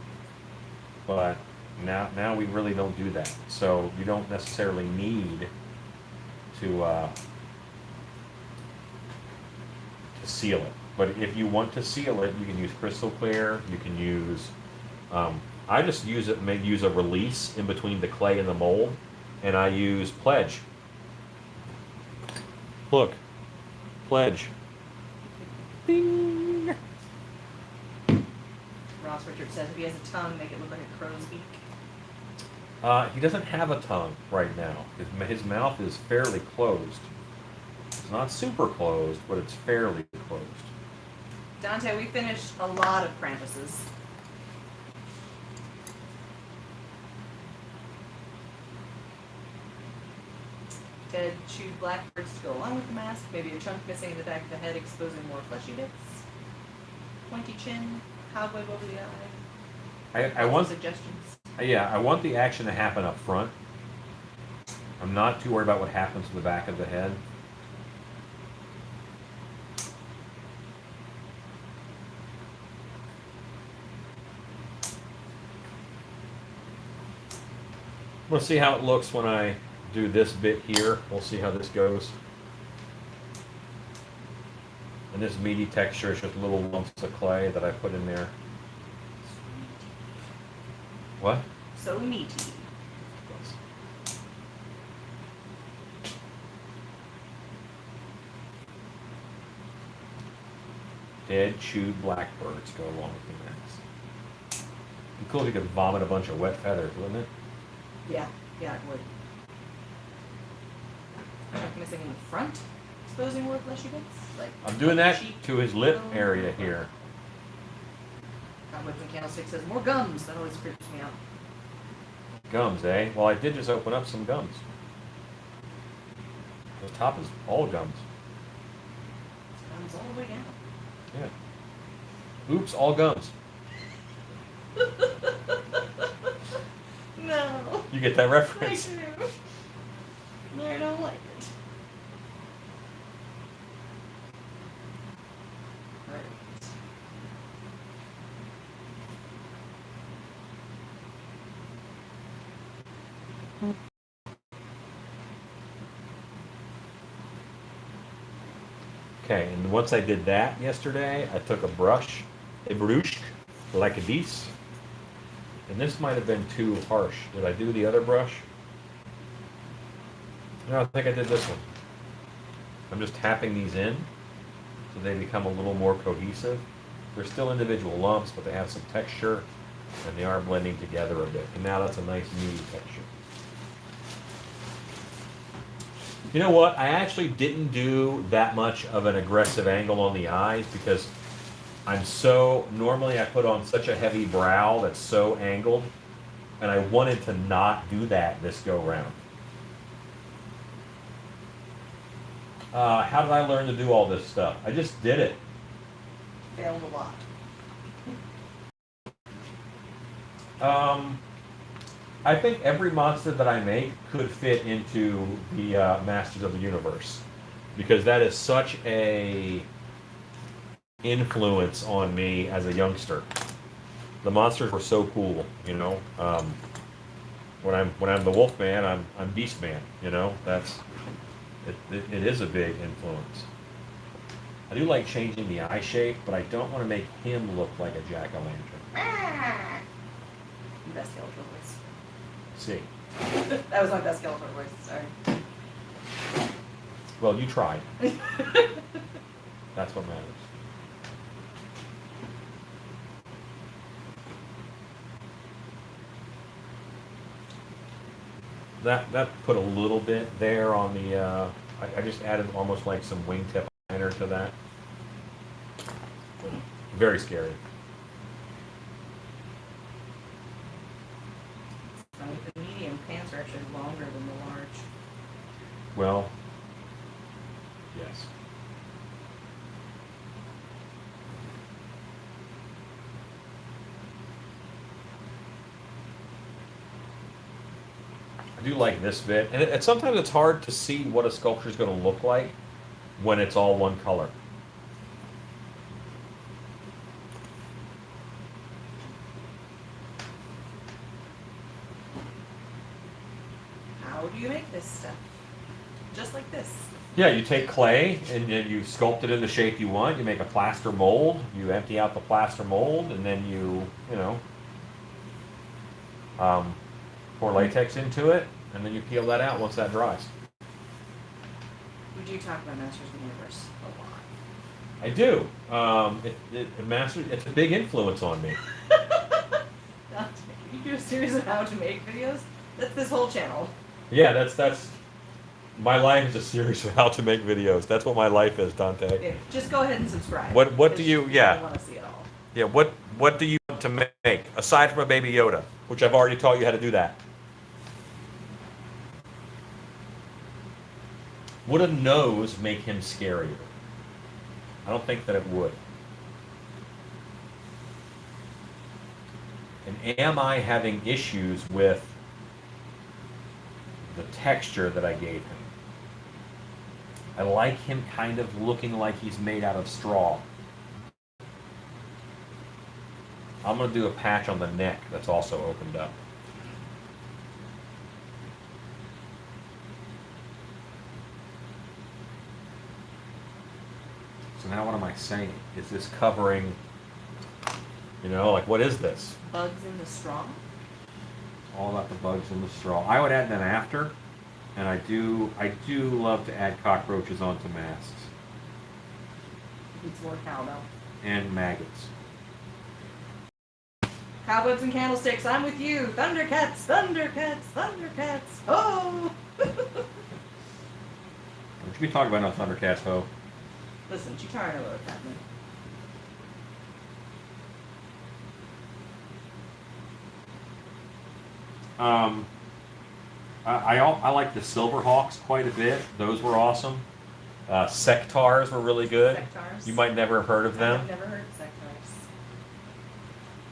But now we really don't do that. So you don't necessarily need to seal it. But if you want to seal it, you can use crystal clear. You can use, I just use a release in between the clay and the mold, and I use Pledge. Look, Pledge. Ding. Ross Richard says if he has a tongue, make it look like a crow's beak. He doesn't have a tongue right now. His mouth is fairly closed. It's not super closed, but it's fairly closed. Dante, we finished a lot of Krampuses. Dead chewed blackbirds to go along with the mask. Maybe a chunk missing in the back of the head, exposing more fleshy bits. Pointy chin, cobweb over the eye. I want suggestions. Yeah, I want the action to happen up front. I'm not too worried about what happens to the back of the head. We'll see how it looks when I do this bit here. We'll see how this goes. And this meaty texture is just little lumps of clay that I put in there. What? So meaty. Dead chewed blackbirds go along with the mask. It'd be cool if you could vomit a bunch of wet feathers, wouldn't it? Yeah, it would. Chunk missing in the front, exposing more fleshy bits. Like I'm doing that cheek, to his lip bone. area here. Cobwebs and Candlestick says more gums. That always creeps me out. Gums, eh? Well, I did just open up some gums. The top is all gums. Gums all the way down. Yeah. Oops, all gums. No. You get that I reference? do. I don't like it. Alright. Okay, and once I did that yesterday, I took a brush like this. And this might have been too harsh. Did I do the other brush? No, I think I did this one. I'm just tapping these in so they become a little more cohesive. They're still individual lumps, but they have some texture. And they are blending together a bit. And now that's a nice meaty texture. You know what? I actually didn't do that much of an aggressive angle on the eyes because normally I put on such a heavy brow that's so angled, and I wanted to not do that this go round. How did I learn to do all this stuff? I just did it. Failed a lot. I think every monster that I make could fit into the Masters of the Universe because that is such a influence on me as a youngster. The monsters were so cool, you know. When I'm the Wolfman, I'm Beastman, you know. It is a big influence. I do like changing the eye shape, but I don't want to make him look like a jack-o'-lantern. Best Skeletor voice. See. That was my best Skeletor voice, sorry. Well, you tried. That's what matters. That put a little bit there on the, I just added almost like some wingtip liner to that. Very scary. The medium pants are actually longer than the large. Well, yes. I do like this bit, and sometimes it's hard to see what a sculpture is going to look like when it's all one color. How do you make this stuff? Just like this. Yeah, you take clay and then you sculpt it in the shape you want. You make a plaster mold. You empty out the plaster mold, and then you know, pour latex into it, and then you peel that out once that dries. We do talk about Masters of the Universe a lot. I do. It's a big influence on me. Dante, you do a series of how to make videos? That's this whole channel. Yeah, that's my life is a series of how to make videos. That's what my life is, Dante. Yeah, just go ahead and subscribe. What do you? Yeah. I want to see it all. Yeah. What do you want to make aside from a Baby Yoda, which I've already taught you how to do that? Would a nose make him scarier? I don't think that it would. And am I having issues with the texture that I gave him? I like him kind of looking like he's made out of straw. I'm going to do a patch on the neck that's also opened up. So now what am I saying? Is this covering, you know, like what is this? Bugs in the straw? All about the bugs in the straw. I would add them after, and I do love to add cockroaches onto masks. It's more cow though. And maggots. Cowbirds and candlesticks, I'm with you. Thundercats, Thundercats, Thundercats. Oh! Don't you be talking about no Thundercats, ho. Listen, Chitara knows what's happening. I like the Silverhawks quite a bit. Those were awesome. Sectars were really good. Sectars? You might never have heard of them. I've never heard of sectars.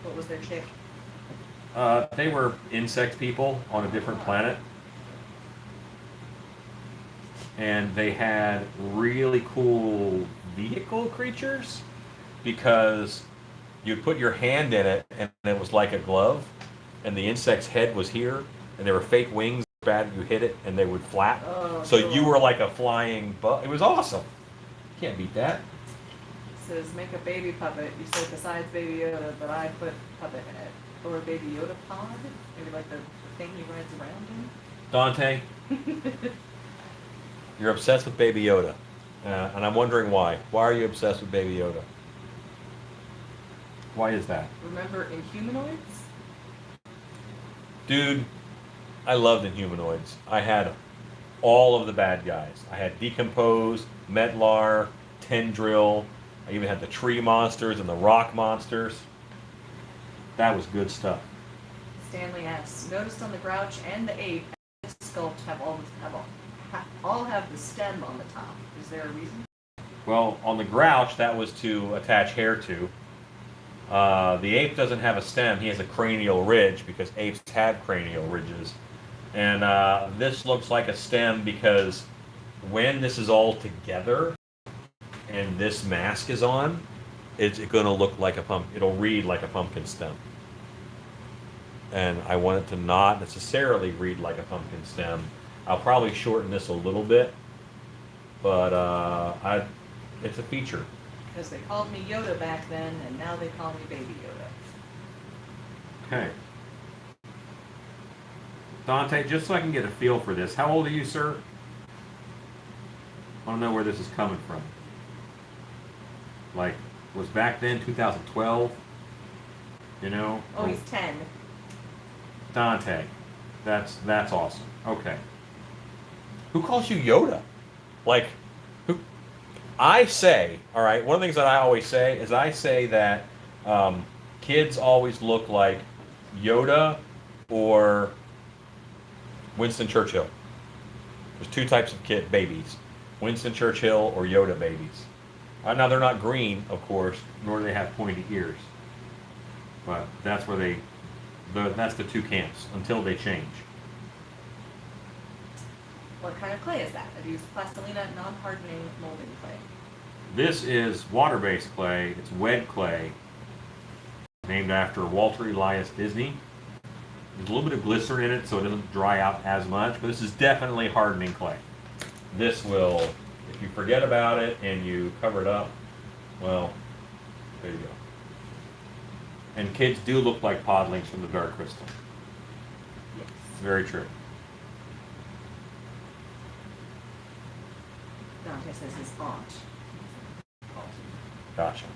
What was their chick? They were insect people on a different planet. And they had really cool vehicle creatures because you'd put your hand in it and it was like a glove, and the insect's head was here, and there were fake wings. Bad, you hit it and they would flap. Oh, so cool. you were like a flying bug. It was awesome. Can't beat that. It says make a baby puppet. You said besides Baby Yoda, but I put puppet in it. Or a Baby Yoda pod? Maybe like the thing he rides around Dante, in? you're obsessed with Baby Yoda. And I'm wondering why. Why are you obsessed with Baby Yoda? Why is that? Remember Inhumanoids? Dude, I loved Inhumanoids. I had all of the bad guys. I had Decompose, Metlar, Tendril. I even had the tree monsters and the rock monsters. That was good stuff. Stanley asks, noticed on the Grouch and the Ape, Sculpt all have the stem on the top. Is there a reason? Well, on the Grouch, that was to attach hair to. The ape doesn't have a stem. He has a cranial ridge because apes have cranial ridges. And this looks like a stem because when this is all together and this mask is on, it's going to look like a pumpkin. It'll read like a pumpkin stem. And I want it to not necessarily read like a pumpkin stem. I'll probably shorten this a little bit, but it's a feature. Because they called me Yoda back then, and now they call me Baby Yoda. Okay. Dante, just so I can get a feel for this, how old are you, sir? I want to know where this is coming from. Like, was back then 2012? You know? Oh, he's 10. Dante. That's awesome. Okay. Who calls you Yoda? Like, who? I say, all right, one of the things that I always say is I say that kids always look like Yoda or Winston Churchill. There's two types of babies, Winston Churchill or Yoda babies. Now, they're not green, of course, nor do they have pointy ears. But that's where that's the two camps until they change. What kind of clay is that? I've used plastilina non-hardening molding clay. This is water-based clay. It's wet clay, named after Walter Elias Disney. There's a little bit of glycerin in it so it doesn't dry out as much, but this is definitely hardening clay. This will, if you forget about it and you cover it up, well, there you go. And kids do look like podlings from the Dark Crystal. Yes. Very true. Dante says his aunt. Gotcha.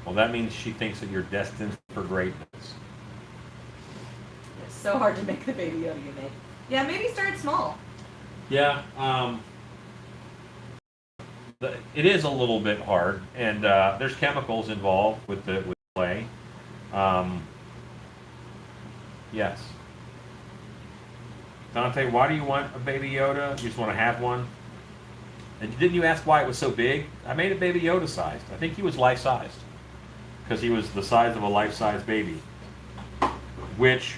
Well, that means she thinks that you're destined for greatness. It's so hard to make the Baby Yoda you make. Yeah, maybe start small. Yeah, it is a little bit hard, and there's chemicals involved with clay. Yes. Dante, why do you want a Baby Yoda? You just want to have one? And didn't you ask why it was so big? I made it Baby Yoda sized. I think he was life sized because he was the size of a life size baby. Which,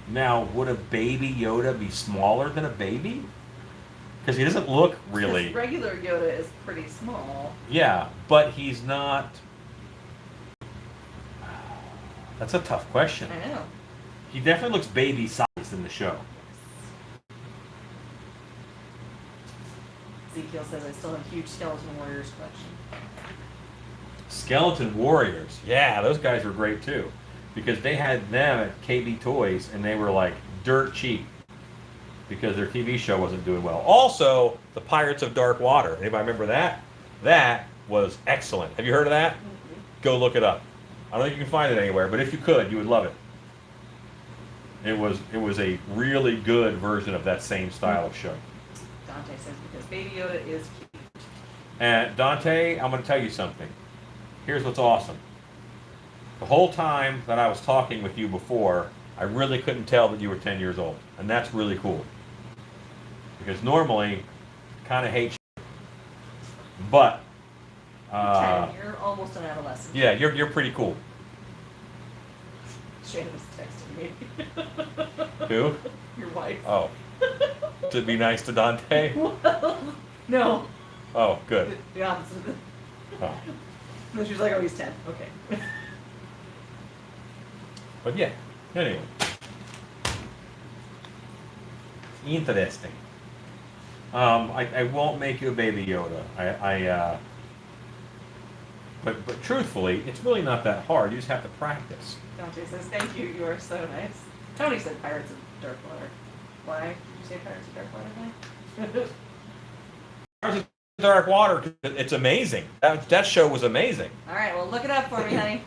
now, would a Baby Yoda be smaller than a baby? Because he doesn't look really. Because regular Yoda is pretty small. Yeah, but he's not. That's a tough question. I know. He definitely looks baby sized in the show. Ezekiel says I still have a huge Skeleton Warriors collection. Skeleton Warriors. Yeah, those guys were great too. Because they had them at KB Toys and they were like dirt cheap. Because their TV show wasn't doing well. Also, the Pirates of Dark Water. Anybody remember that? That was excellent. Have you heard of that? Mm-hmm. Go look it up. I don't think you can find it anywhere, but if you could, you would love it. It was a really good version of that same style of show. Dante says because Baby Yoda is cute. And Dante, I'm going to tell you something. Here's what's awesome. The whole time that I was talking with you before, I really couldn't tell that you were 10 years old. And that's really cool. Because normally, I kind of hate you. But, You're almost an adolescent. yeah, you're pretty cool. Shannon was texting me. Who? Your wife. Oh. To be nice to Dante? Well, no. Oh, good. The opposite. Oh. No, she was like, oh, he's 10. Okay. But yeah, anyway. Interesting. I won't make you a Baby Yoda. But truthfully, it's really not that hard. You just have to practice. Dante says, thank you, you are so nice. Tony said Pirates of Dark Water. Why did you say Pirates of Dark Water? Powers of Dark Water, it's amazing. That show was amazing. All right, well, look it up for me, honey.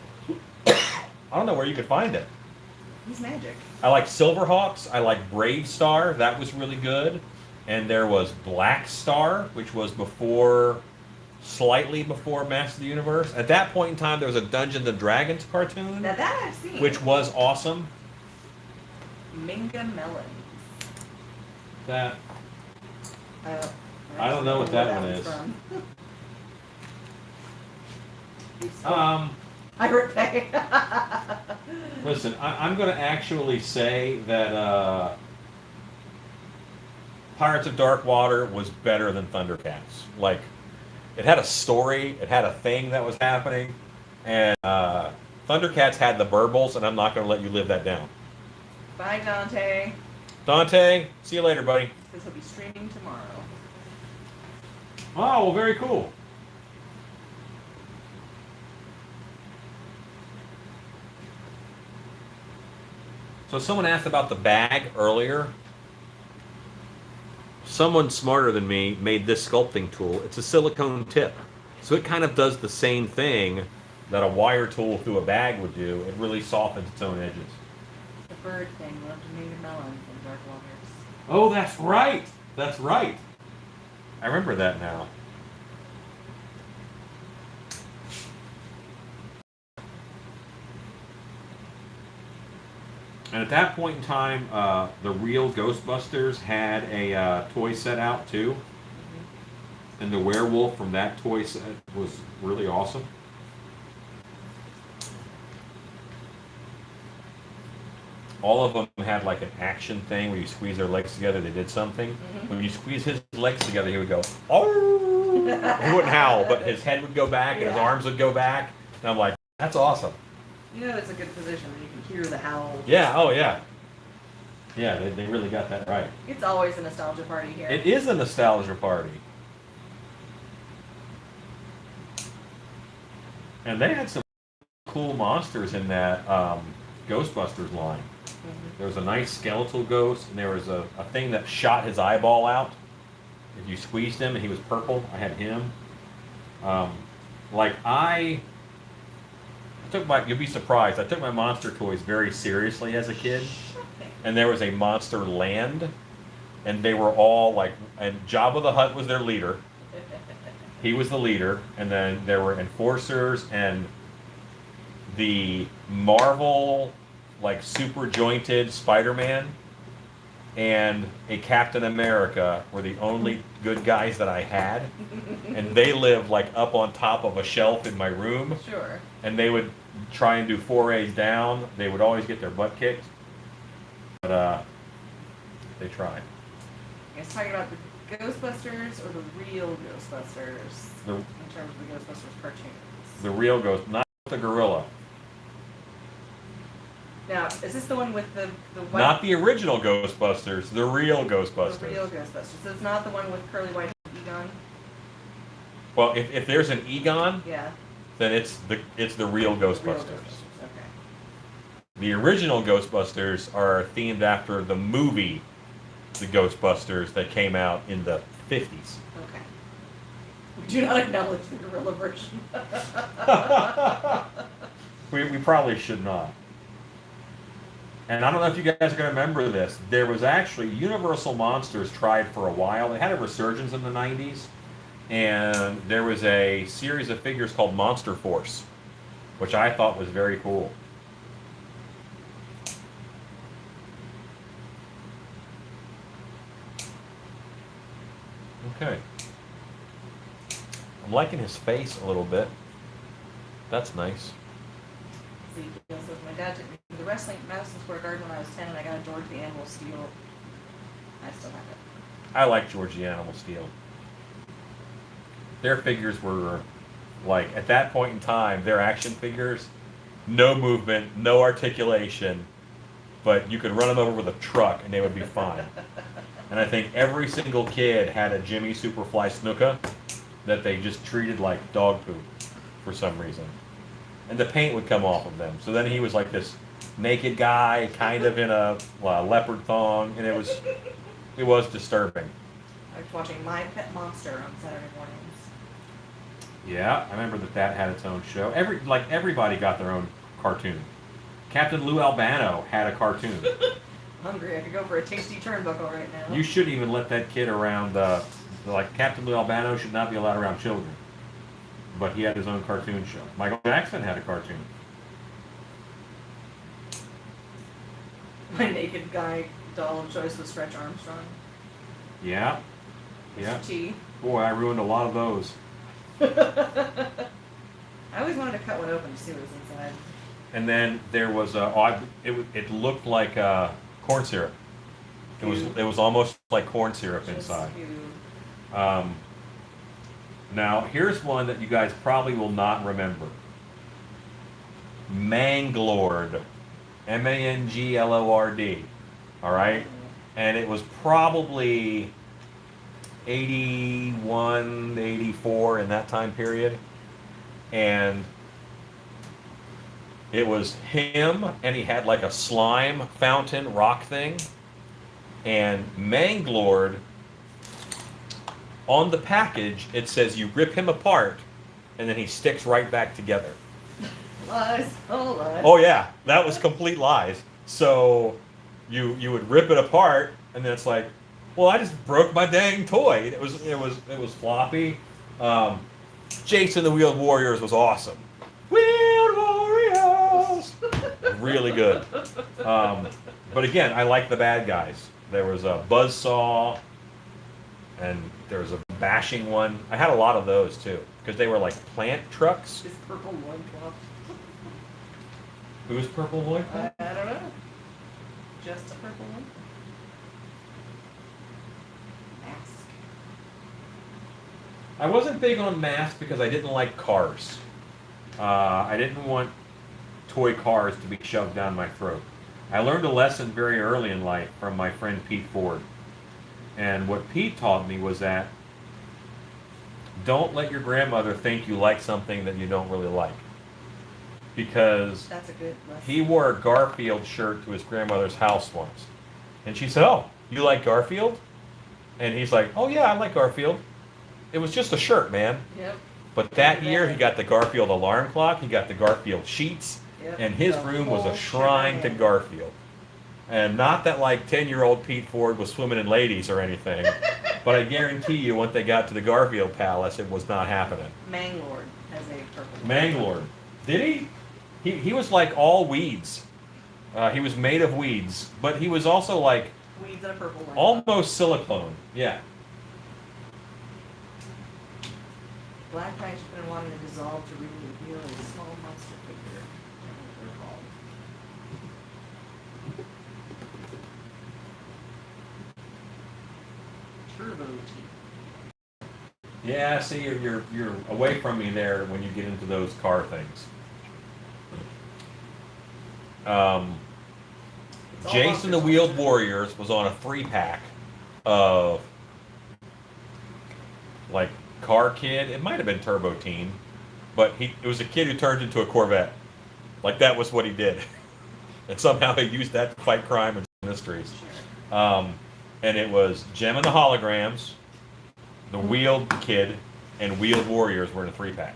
I don't know where you could find it. He's magic. I like Silverhawks. I like Brave Star. That was really good. And there was Black Star, which was slightly before Master of the Universe. At that point in time, there was a Dungeons and Dragons cartoon, Now that I've seen. which was awesome. Minga Melons. That I don't know what that one is. From. Pirate Bay. Listen, I'm going to actually say that Pirates of Dark Water was better than Thundercats. Like, it had a story, it had a thing that was happening, and Thundercats had the burbles, and I'm not going to let you live that down. Bye, Dante. Dante, see you later, buddy. This will be streaming tomorrow. Oh, well, very cool. So someone asked about the bag earlier. Someone smarter than me made this sculpting tool. It's a silicone tip. So it kind of does the same thing that a wire tool through a bag would do. It really softens its own edges. The bird thing, love to make a melon from Dark Waters. Oh, that's right. That's right. I remember that now. And at that point in time, the real Ghostbusters had a toy set out too. Mm-hmm. And the werewolf from that toy set was really awesome. All of them had like an action thing where you squeeze their legs together, they did something. Mm-hmm. When you squeeze his legs together, he would go, oh! He wouldn't howl, but his head would go back and his arms would go back. And I'm like, that's awesome. You know, it's a good position where you can hear the howl. Yeah, oh yeah. Yeah, they really got that right. It's always a nostalgia party here. It is a nostalgia party. And they had some cool monsters in that Ghostbusters line. Mm-hmm. There was a nice skeletal ghost, and there was a thing that shot his eyeball out. If you squeezed him and he was purple, I had him. You'll be surprised, I took my monster toys very seriously as a kid. And there was a monster land, and they were all like, and Jabba the Hutt was their leader. He was the leader, and then there were enforcers, and the Marvel, like, super jointed Spider-Man and a Captain America were the only good guys that I had. And they lived like up on top of a shelf in my room. Sure. And they would try and do forays down. They would always get their butt kicked. But they tried. You guys talking about the Ghostbusters or the real Ghostbusters? In terms of the Ghostbusters cartoons. The real ghost, not the gorilla. Now, is this the one with the white... Not the original Ghostbusters, the real Ghostbusters. The real Ghostbusters. So it's not the one with curly white Egon? Well, if there's an Egon, Yeah. then it's the real Real Ghostbusters. Okay. The original Ghostbusters are themed after the movie, The Ghostbusters, that came out in the 50s. Okay. We do not acknowledge the gorilla version. We probably should not. And I don't know if you guys are going to remember this. There was actually, Universal Monsters tried for a while. They had a resurgence in the 90s. And there was a series of figures called Monster Force, which I thought was very cool. Okay. I'm liking his face a little bit. That's nice. Says, my dad took me to the wrestling at Madison Square Garden when I was 10, and I got a George the Animal Steel. I still have it. I like George the Animal Steel. Their figures were, like, at that point in time, their action figures, no movement, no articulation, but you could run them over with a truck and they would be fine. And I think every single kid had a Jimmy Superfly Snuka that they just treated like dog poop for some reason. And the paint would come off of them. So then he was like this naked guy, kind of in a leopard thong, and it was disturbing. I was watching My Pet Monster on Saturday mornings. Yeah, I remember that had its own show. Everybody got their own cartoon. Captain Lou Albano had a cartoon. Hungry, I could go for a tasty turnbuckle right now. You shouldn't even let that kid around. Like Captain Lou Albano should not be allowed around children. But he had his own cartoon show. Michael Jackson had a cartoon. My naked guy doll of choice was Stretch Armstrong. Yeah. Yeah. T. Boy, I ruined a lot of those. I always wanted to cut one open to see what was inside. And then there was it looked like corn syrup. It was almost like corn syrup inside. Now here's one that you guys probably will not remember. Manglord, Manglord. All right, and it was probably 81, 84 in that time period, and it was him, and he had like a slime fountain rock thing, and Manglord, on the package, it says you rip him apart, and then he sticks right back together. Lies. Oh, lies. Oh yeah, that was complete lies. So you would rip it apart, and then it's like, well, I just broke my dang toy. It was floppy. Jason the Wheeled Warriors was awesome. Wheeled Warriors, really good. But again, I like the bad guys. There was a Buzzsaw, and there was a bashing one. I had a lot of those too, because they were like plant trucks. This purple loincloth. Who's Purple Loincloth? I don't know. Just a purple one. Mask. I wasn't big on masks because I didn't like cars. I didn't want toy cars to be shoved down my throat. I learned a lesson very early in life from my friend Pete Ford. And what Pete taught me was that don't let your grandmother think you like something that you don't really like. Because That's a good lesson. he wore a Garfield shirt to his grandmother's house once. And she said, "Oh, you like Garfield?" And he's like, "Oh yeah, I like Garfield. It was just a shirt, man." Yep. But that year he got the Garfield alarm clock, he got the Garfield sheets, Yep. and his The room was a whole shrine to shebang. Garfield. And not that like 10-year-old Pete Ford was swimming in ladies or anything, but I guarantee you once they got to the Garfield Palace, it was not happening. Manglord has a purple. Manglord. Did he? He was like all weeds. He was made of weeds, but he was also like Weeds and a purple one. almost silicone. Yeah. Black Knight's been wanting to dissolve to reveal a small monster figure. I don't know what they're called. Turbo T. Yeah, see, you're away from me there when you get into those car things. It's all Jason the monsters. Wheeled Warriors was on a 3-pack of like Car Kid. It might have been Turbo Teen, but it was a kid who turned into a Corvette. Like that was what he did, and somehow he used that to fight crime and mysteries. Sure. And it was Gem and the Holograms, the Wheeled Kid, and Wheeled Warriors were in a 3-pack.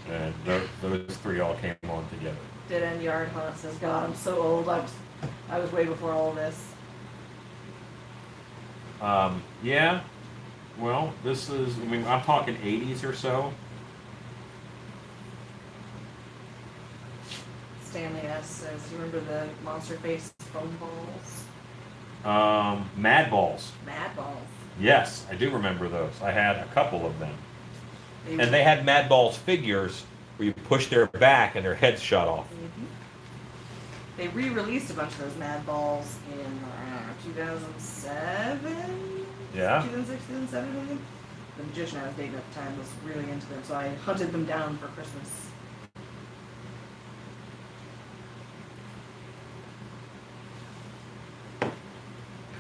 And those three all came on together. Dead End Yard Hunt says, "God, I'm so old. I was way before all this." Yeah. Well, this is, I mean, I'm talking 80s or so. Stanley S says, "You remember the monster face foam balls? Mad Balls. Mad balls. Yes, I do remember those. I had a couple of them. They And they had Mad Balls figures where you push their back and their heads shut off. Mhm. They re-released a bunch of those Mad Balls in 2007? Yeah. 2006, 2007, I think. The magician I was dating at the time was really into them, so I hunted them down for Christmas.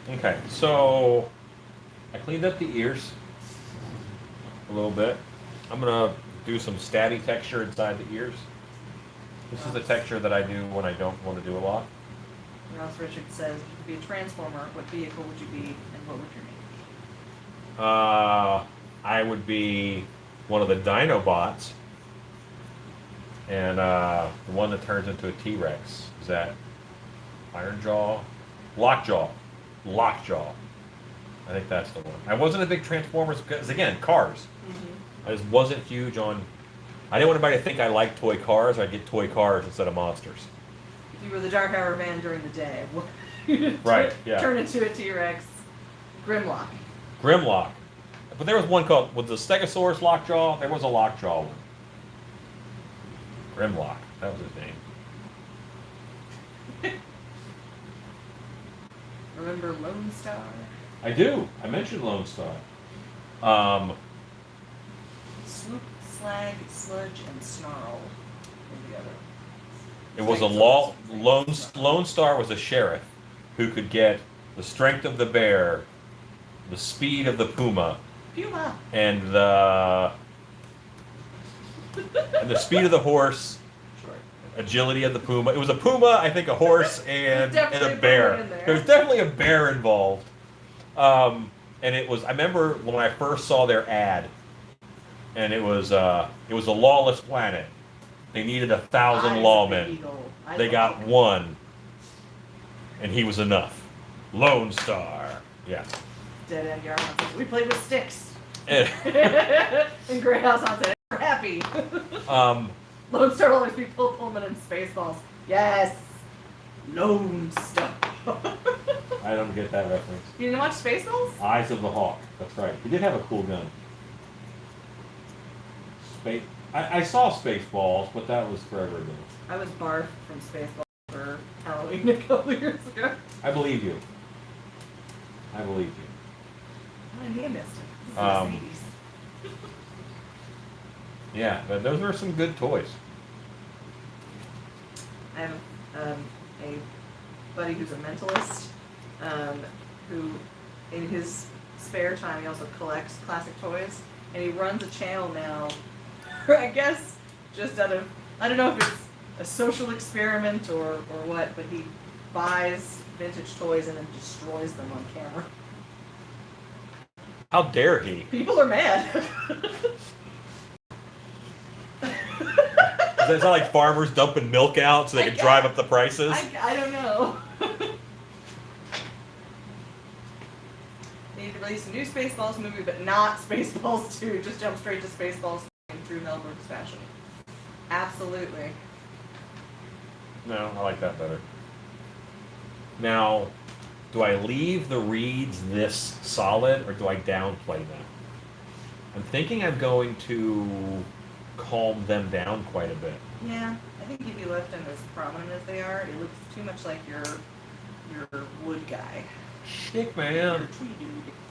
Okay, so I cleaned up the ears a little bit. I'm gonna do some stabby texture inside the ears. This is the texture that I do when I don't want to do a lot. Ross Richard says, you could be a transformer. What vehicle would you be, and what would your name be? I would be one of the Dinobots, and the one that turns into a T-Rex. Is that Iron Jaw? Lockjaw. Lockjaw. I think that's the one. I wasn't a big Transformers because, again, cars. I just wasn't huge on. I didn't want anybody to think I liked toy cars. I'd get toy cars instead of monsters. If you were the Dark Hour van during the day, Right, yeah. Turn into a T-Rex. Grimlock. Grimlock. But there was one called, with the Stegosaurus Lockjaw, there was a Lockjaw one. Grimlock. That was his name. Remember Lone Star? I do. I mentioned Lone Star. Swoop, Slag, Sludge, and Snarl were the other. It was a Lone Star was a sheriff who could get the strength of the bear, the speed of the puma, Puma. and the speed of the horse, agility of the puma. It was a puma, I think, a horse, and a bear. There was definitely a bear involved. And it was. I remember when I first saw their ad, and it was a lawless planet. They needed 1,000 lawmen. They got one, and he was enough. Lone Star. Yeah. Dead End Yarn says, we played with sticks. Eh. And Greyhouse on said, we're happy. Lone Star will always be Phil Pullman and Spaceballs. Yes. Lone Star. I don't get that reference. You didn't watch Spaceballs? Eyes of the Hawk. That's right. He did have a cool gun. I saw Spaceballs, but that was forever ago. I was Barf from Spaceballs for Halloween a couple years ago. I believe you. I believe you. Oh, he missed it. This is the 80s. Yeah, but those were some good toys. I have a buddy who's a mentalist, who in his spare time he also collects classic toys, and he runs a channel now, I guess just out of, I don't know if it's a social experiment or what, but he buys vintage toys and then destroys them on camera. How dare he? People are mad. Is that like farmers dumping milk out so they can drive up the prices? I don't know. They need to release a new Spaceballs movie, but not Spaceballs 2. Just jump straight to Spaceballs in true Mel Brooks fashion. Absolutely. No, I like that better. Now, do I leave the reeds this solid or do I downplay them? I'm thinking I'm going to calm them down quite a bit. Yeah, I think if you left them as prominent as they are, it looks too much like your wood guy. Chic man.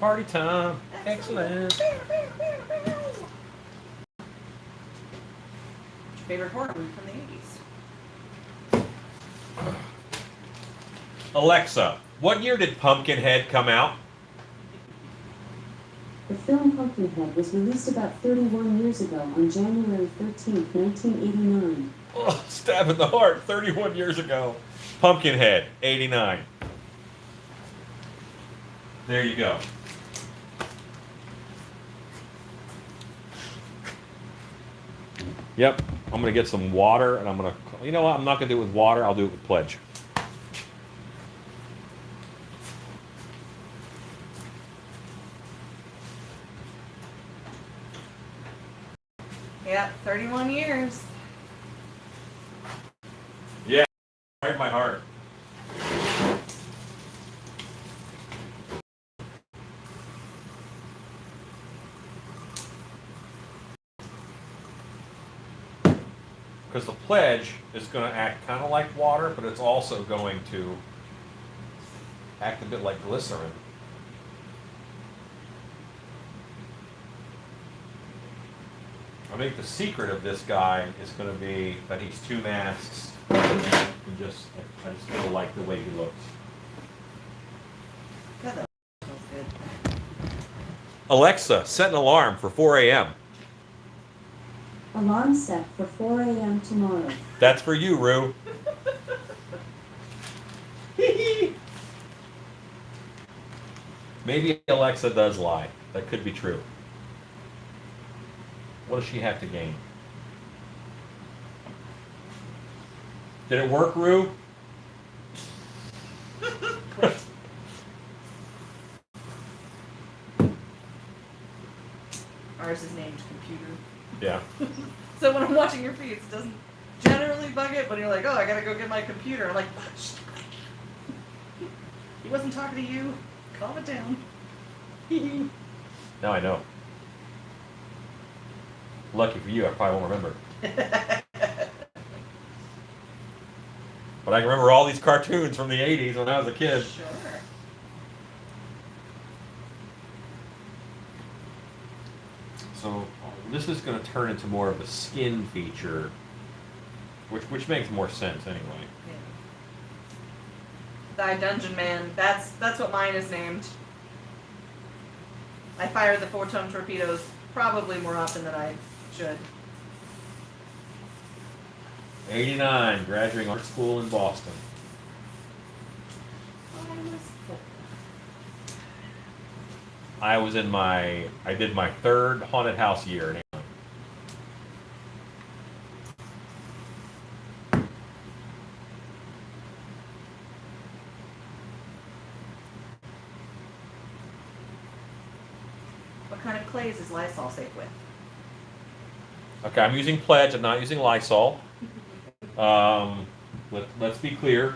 Party time. Excellent. What's your favorite horror movie from the 80s? Alexa, what year did Pumpkinhead come out? The film Pumpkinhead was released about 31 years ago on January 13th, 1989. Oh, stab in the heart, 31 years ago. Pumpkinhead, 89. There you go. Yep, I'm going to get some water, and I'm going to, you know what, I'm not going to do it with water, I'll do it with Pledge. Yeah, 31 years. Yeah, right in my heart. Because the Pledge is going to act kind of like water, but it's also going to act a bit like glycerin. I think the secret of this guy is going to be that he's two masks. And I just feel like the way he looks. God, that smells good. Alexa, set an alarm for 4 a.m. Alarm set for 4 a.m. tomorrow. That's for you, Rue. Maybe Alexa does lie. That could be true. What does she have to gain? Did it work, Rue? Ours is named computer. Yeah. So when I'm watching your feeds, it doesn't generally bug it, but you're like, oh, I gotta go get my computer. I'm like, shh. He wasn't talking to you. Calm it down. Now I know. Lucky for you, I probably won't remember. But I can remember all these cartoons from the 80s when I was a kid. Sure. So this is going to turn into more of a skin feature, which makes more sense anyway. Yeah. Thy Dungeon Man. That's what mine is named. I fire the 4-ton torpedoes probably more often than I should. 89, graduating art school in Boston. I did my third haunted house year. What kind of clays is Lysol safe with? Okay, I'm using Pledge. I'm not using Lysol. Let's be clear.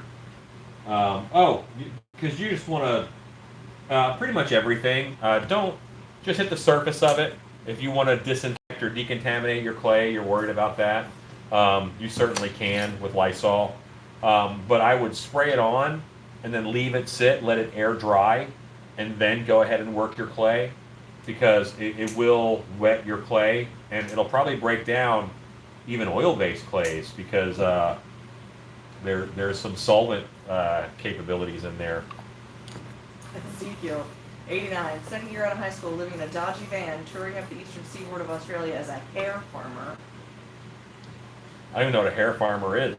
Because you just want to pretty much everything. Don't just hit the surface of it. If you want to disinfect or decontaminate your clay, you're worried about that. You certainly can with Lysol. But I would spray it on and then leave it sit, let it air dry, and then go ahead and work your clay, because it will wet your clay, and it'll probably break down even oil-based clays, because there's some solvent capabilities in there. Ezekiel, 89, second year out of high school, living in a dodgy van, touring up the eastern seaboard of Australia as a hair farmer. I don't even know what a hair farmer is.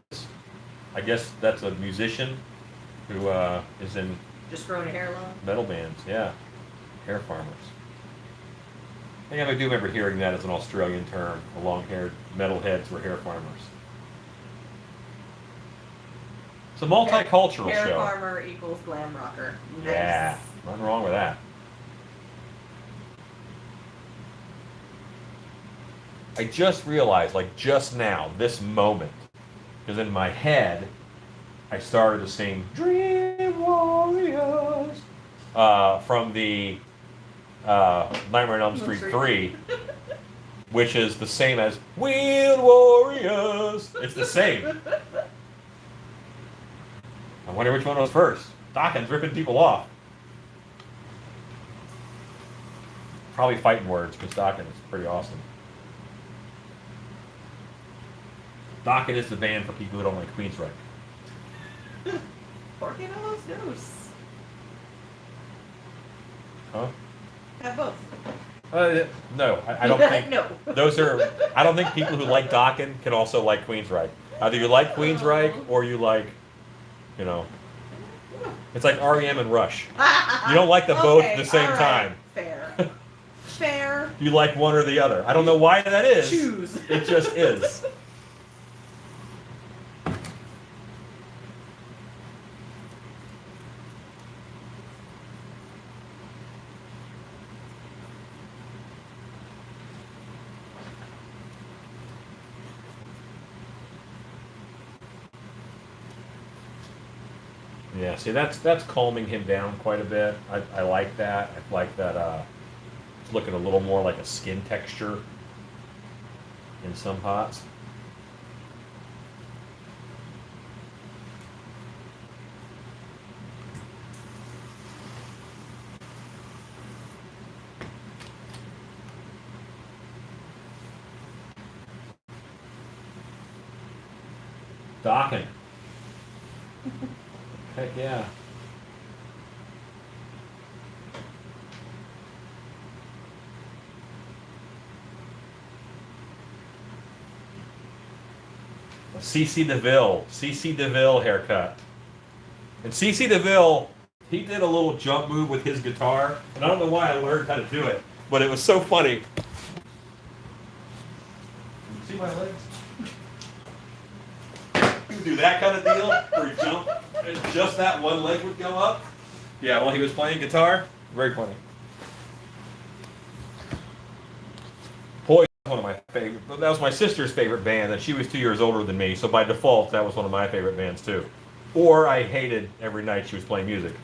I guess that's a musician who is in Just growing a hair long? metal bands. Yeah, hair farmers. I think I do remember hearing that as an Australian term. The long-haired metalheads were hair farmers. It's a multicultural hair show. Farmer equals glam rocker. Nice. Yeah, nothing wrong with that. I just realized, like just now, this moment, because in my head, I started to sing Dream Warriors from the Nightmare on Elm Street 3, which is the same as Wheeled Warriors. It's the same. I wonder which one was first. Dawkins ripping people off. Probably fighting words, because Dawkins is pretty awesome. Dawkins is the band for people who don't like Queensryche. Porky knows goose. Huh? Have both. No, I don't think. No. Those are. I don't think people who like Dawkins can also like Queensryche. Either you like Queensryche or you like, you know, it's like REM and Rush. You don't like them both at the same time. Fair. Fair. You like one or the other. I don't know why that is. Choose. It just is. Yeah, see, that's calming him down quite a bit. I like that. I like that it's looking a little more like a skin texture in some pots. Docking. Heck yeah. A CC DeVille haircut. And CC DeVille he did a little jump move with his guitar, and I don't know why I learned how to do it, but it was so funny. See my legs? You do that kind of deal where you jump and just that one leg would go up. Yeah, while he was playing guitar, very funny. Boy, one of my favorite. That was my sister's favorite band, and she was 2 years older than me, so by default, that was one of my favorite bands too. Or I hated every night she was playing music.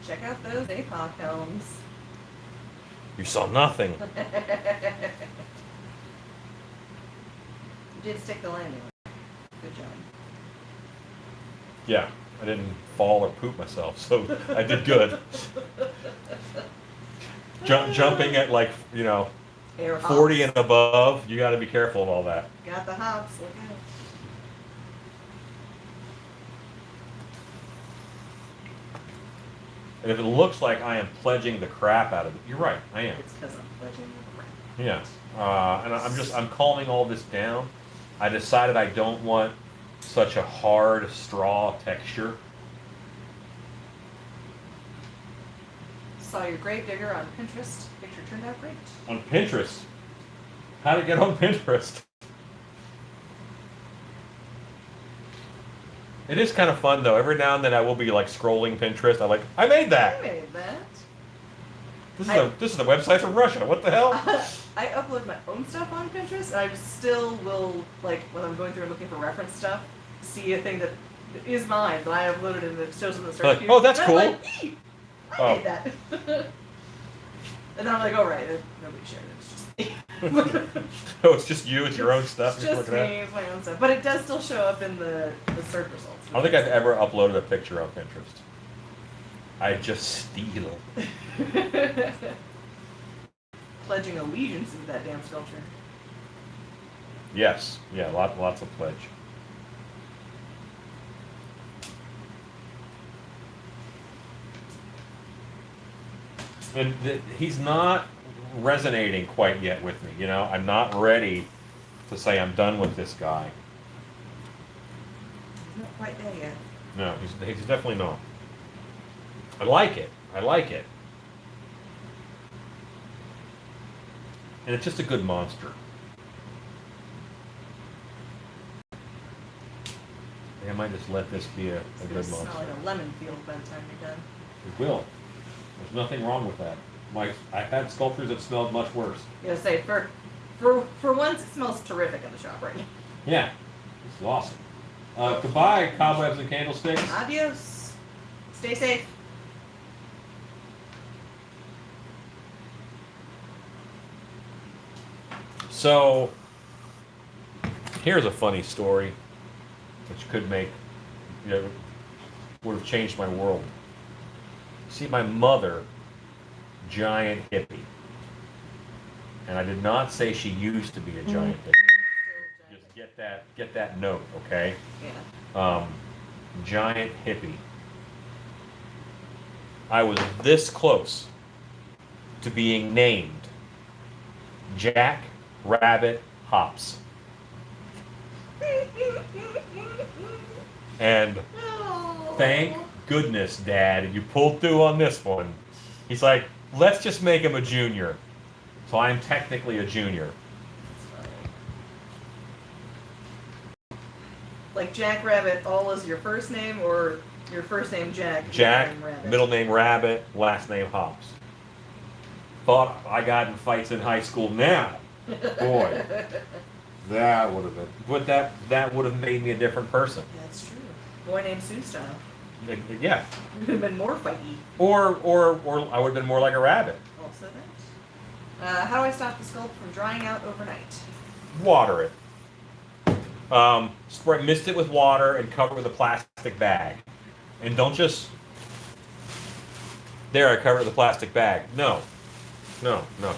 Check out those APOC helms. You saw nothing. You did stick the landing. Good job. Yeah, I didn't fall or poop myself, so I did good. Jumping at like, you know, Air 40 hops. and above, you got to be careful of all that. Got the hops. Look out. And if it looks like I am pledging the crap out of it, you're right, I am. It's because I'm pledging the crap. Yeah, and I'm calming all this down. I decided I don't want such a hard straw texture. Saw your grave digger on Pinterest. Picture turned out great. On Pinterest. How to get on Pinterest? It is kind of fun though. Every now and then I will be like scrolling Pinterest. I made that. I made that. This is a website from Russia. What the hell? I upload my own stuff on Pinterest, and I still will, like, when I'm going through and looking for reference stuff, see a thing that is mine, but I uploaded it and it shows in the search Like, queue. oh, that's And cool. I'm like, "Eee, I made that. And then I'm like, oh, right, nobody shared it. It's just me. Oh, it's just you. It's your own stuff. It's you're just looking me, at. it's my own stuff. But it does still show up in the search results. I don't think I've ever uploaded a picture on Pinterest. I just steal. Pledging allegiance to that damn sculpture. Yes. Yeah. Lots of pledge. And he's not resonating quite yet with me. You know, I'm not ready to say I'm done with this guy. He's not quite there yet. No, he's definitely not. I like it. I like it. And it's just a good monster. I think I might just let this be a It's good gonna monster. smell like a lemon field by the time you're done. It will. There's nothing wrong with that. I've had sculptures that smelled much worse. You know, say for once it smells terrific in the shop right now. Yeah, it's awesome. Goodbye, cobwebs and candlesticks. Adios. Stay safe. So, here's a funny story, which could would have changed my world. See, my mother, giant hippie, and I did not say she used to be a giant hippie. Just get that note, okay? Yeah. Giant hippie. I was this close to being named Jack Rabbit Hops. And thank goodness, Dad, you pulled through on this one. He's like, let's just make him a junior. So I'm technically a junior. Like Jack Rabbit, all is your first name, or your first name Jack, Jack, middle name Rabbit? middle name Rabbit, last name Hops. Thought I got in fights in high school now. Boy, that would have been. But that would have made me a different person. That's true. Boy named Sue style. Yeah. You would have been more fighty. Or I would have been more like a rabbit. Also that. How do I stop the sculpt from drying out overnight? Water it. Mist it with water and cover it with a plastic bag. And don't just... There, I cover it with a plastic bag. No.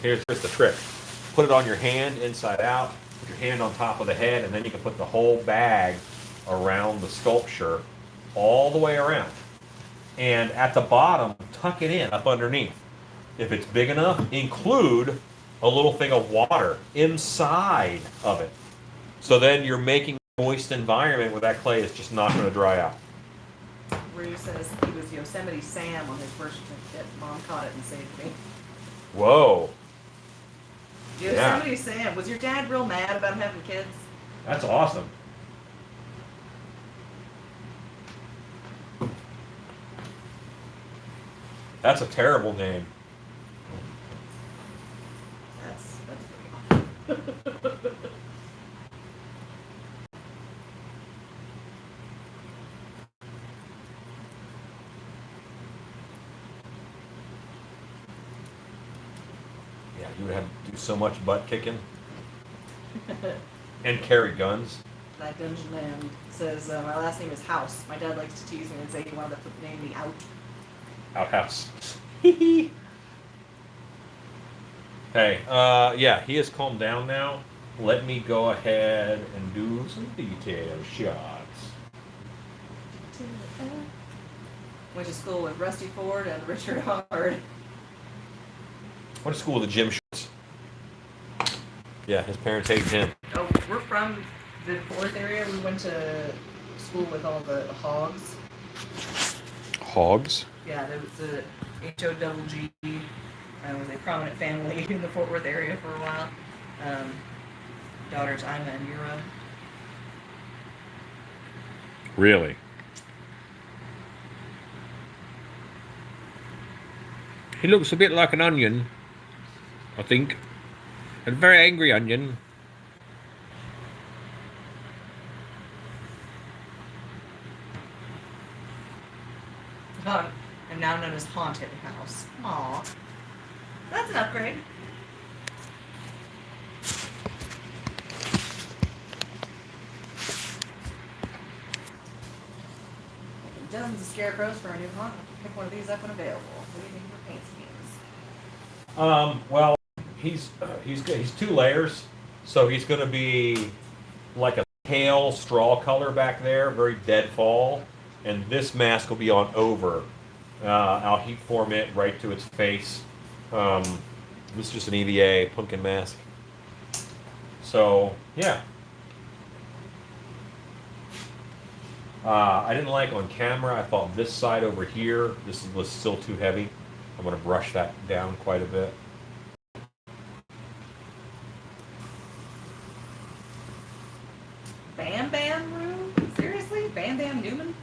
Here's the trick. Put it on your hand, inside out. Put your hand on top of the head, and then you can put the whole bag around the sculpture all the way around. And at the bottom, tuck it in up underneath. If it's big enough, include a little thing of water inside of it. So then you're making a moist environment where that clay is just not going to dry out. Rue says he was Yosemite Sam on his birth certificate. Mom caught it and saved me. Whoa. Yosemite Sam. Was your dad real mad about having kids? That's awesome. That's a terrible name. That's pretty awful. Yeah, you would have to do so much butt kicking and carry guns. That Dungeon Man says, my last name is House. My dad likes to tease me and say he wanted to name me Out. Outhouse. Hey, yeah, he has calmed down now. Let me go ahead and do some detail shots. Went to school with Rusty Ford and Richard Hard. Went to school with the Jim Shorts. Yeah, his parents hated him. Oh, we're from the Fourth area. We went to school with all the Hogs. Hogs? Yeah, there was a H-O-double-G. Was a prominent family in the Fort Worth area for a while. Daughters Ima and Yura. Really? He looks a bit like an onion, I think. A very angry onion. And now known as Haunted House. Aw. That's an upgrade. Dozens of scarecrows for a new haunt. Pick one of these up when available. What do you think for paint schemes? Well, he's 2 layers, so he's going to be like a pale straw color back there, very dead fall, and this mask will be on over. I'll heat form it right to its face. This is just an EVA pumpkin mask. So yeah. I didn't like on camera. I thought this side over here, was still too heavy. I'm going to brush that down quite a bit. Bam Bam Roo? Seriously? Bam Bam Newman?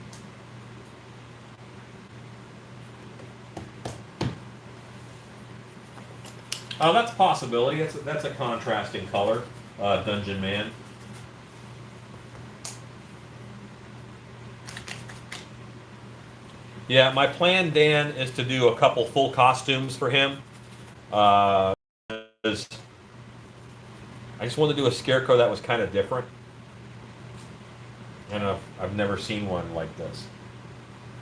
That's a possibility. That's a contrasting color, Dungeon Man. Yeah, my plan, Dan, is to do a couple full costumes for him. I just wanted to do a scarecrow that was kind of different. And I've never seen one like this.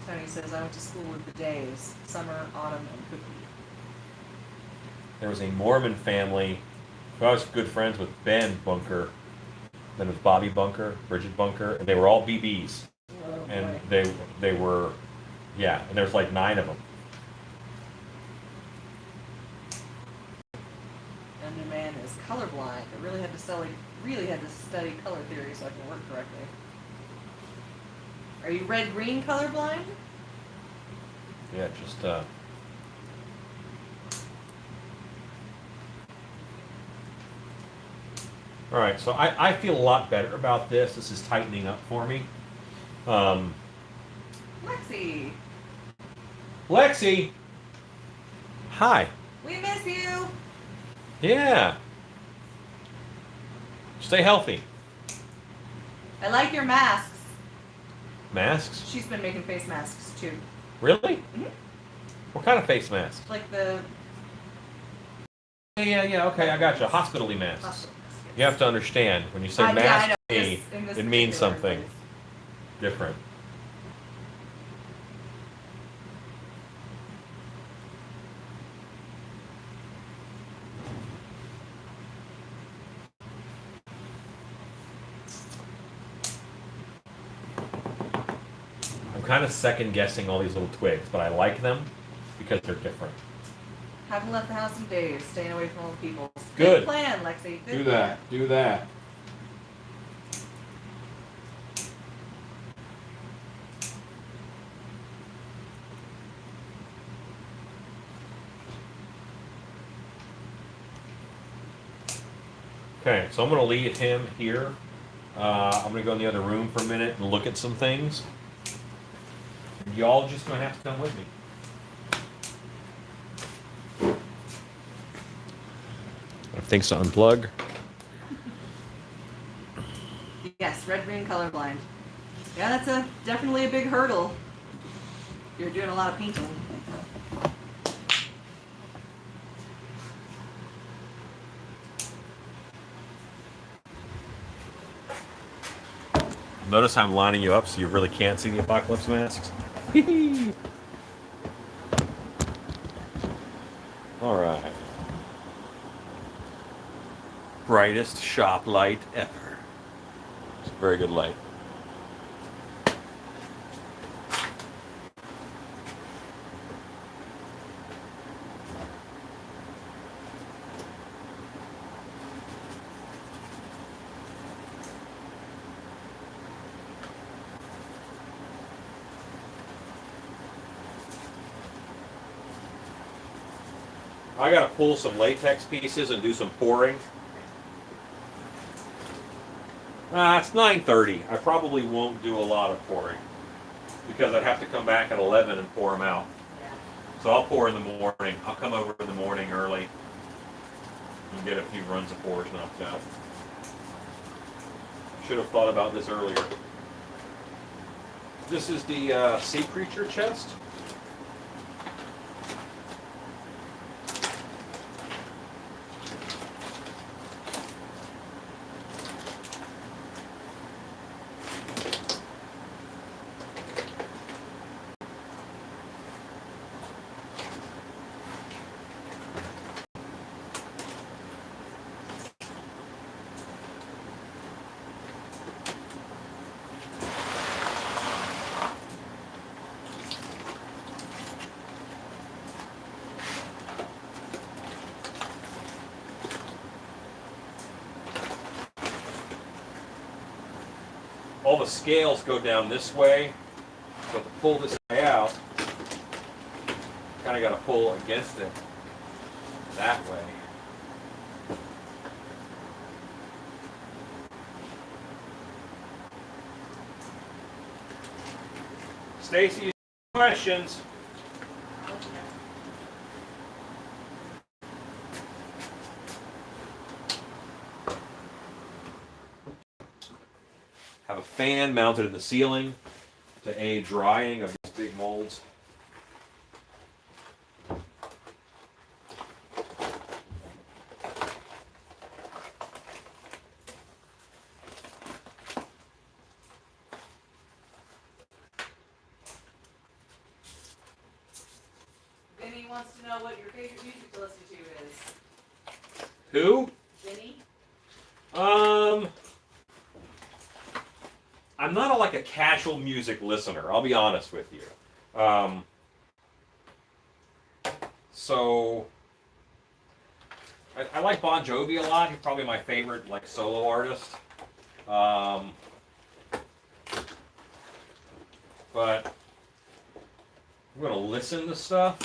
Tony says, I went to school with the Days. Summer, autumn, and cookie. There was a Mormon family who I was good friends with, Ben Bunker, then with Bobby Bunker, Bridget Bunker, and they were all BBs. Oh, And boy. they were, yeah, and there's like 9 of them. And the man is colorblind. I really had to study color theory so I can work correctly. Are you red-green colorblind? Yeah, just all right, so I feel a lot better about this. This is tightening up for me. Lexi, Lexi! Hi. we miss you. Yeah. Stay healthy. I like your masks. Masks? She's been making face masks too. Really? Mhm. What kind of face mask? Like the Yeah, okay, I got you. Hospital-y masks. hospital masks. You have to understand, when you say Yeah, I mask know. to me, In this it means particular something place. different. I'm kind of second guessing all these little twigs, but I like them because they're different. Haven't left the house in days. Staying away from old people. Good. Plan, Lexi. Good Do plan. that. Do that. Okay, so I'm going to leave him here. I'm going to go in the other room for a minute and look at some things. Y'all just going to have to come with me. I have things to unplug. Yes, red-green colorblind. Yeah, that's definitely a big hurdle. You're doing a lot of painting. Notice I'm lining you up so you really can't see the apocalypse masks. All right. Brightest shop light ever. It's a very good light. I gotta pull some latex pieces and do some pouring. It's 9:30. I probably won't do a lot of pouring because I'd have to come back at 11 and pour them out. So I'll pour in the morning. I'll come over in the morning early and get a few runs of pours knocked out. Should have thought about this earlier. This is the sea creature chest. All the scales go down this way, so to pull this guy out, kind of got to pull against it that way. Stacy, questions? Have a fan mounted in the ceiling to aid drying of these big molds. Vinny wants to know what your favorite music to listen to is. Who? Vinny? I'm not like a casual music listener. I'll be honest with you. So I like Bon Jovi a lot. He's probably my favorite like solo artist. But I'm gonna listen to stuff.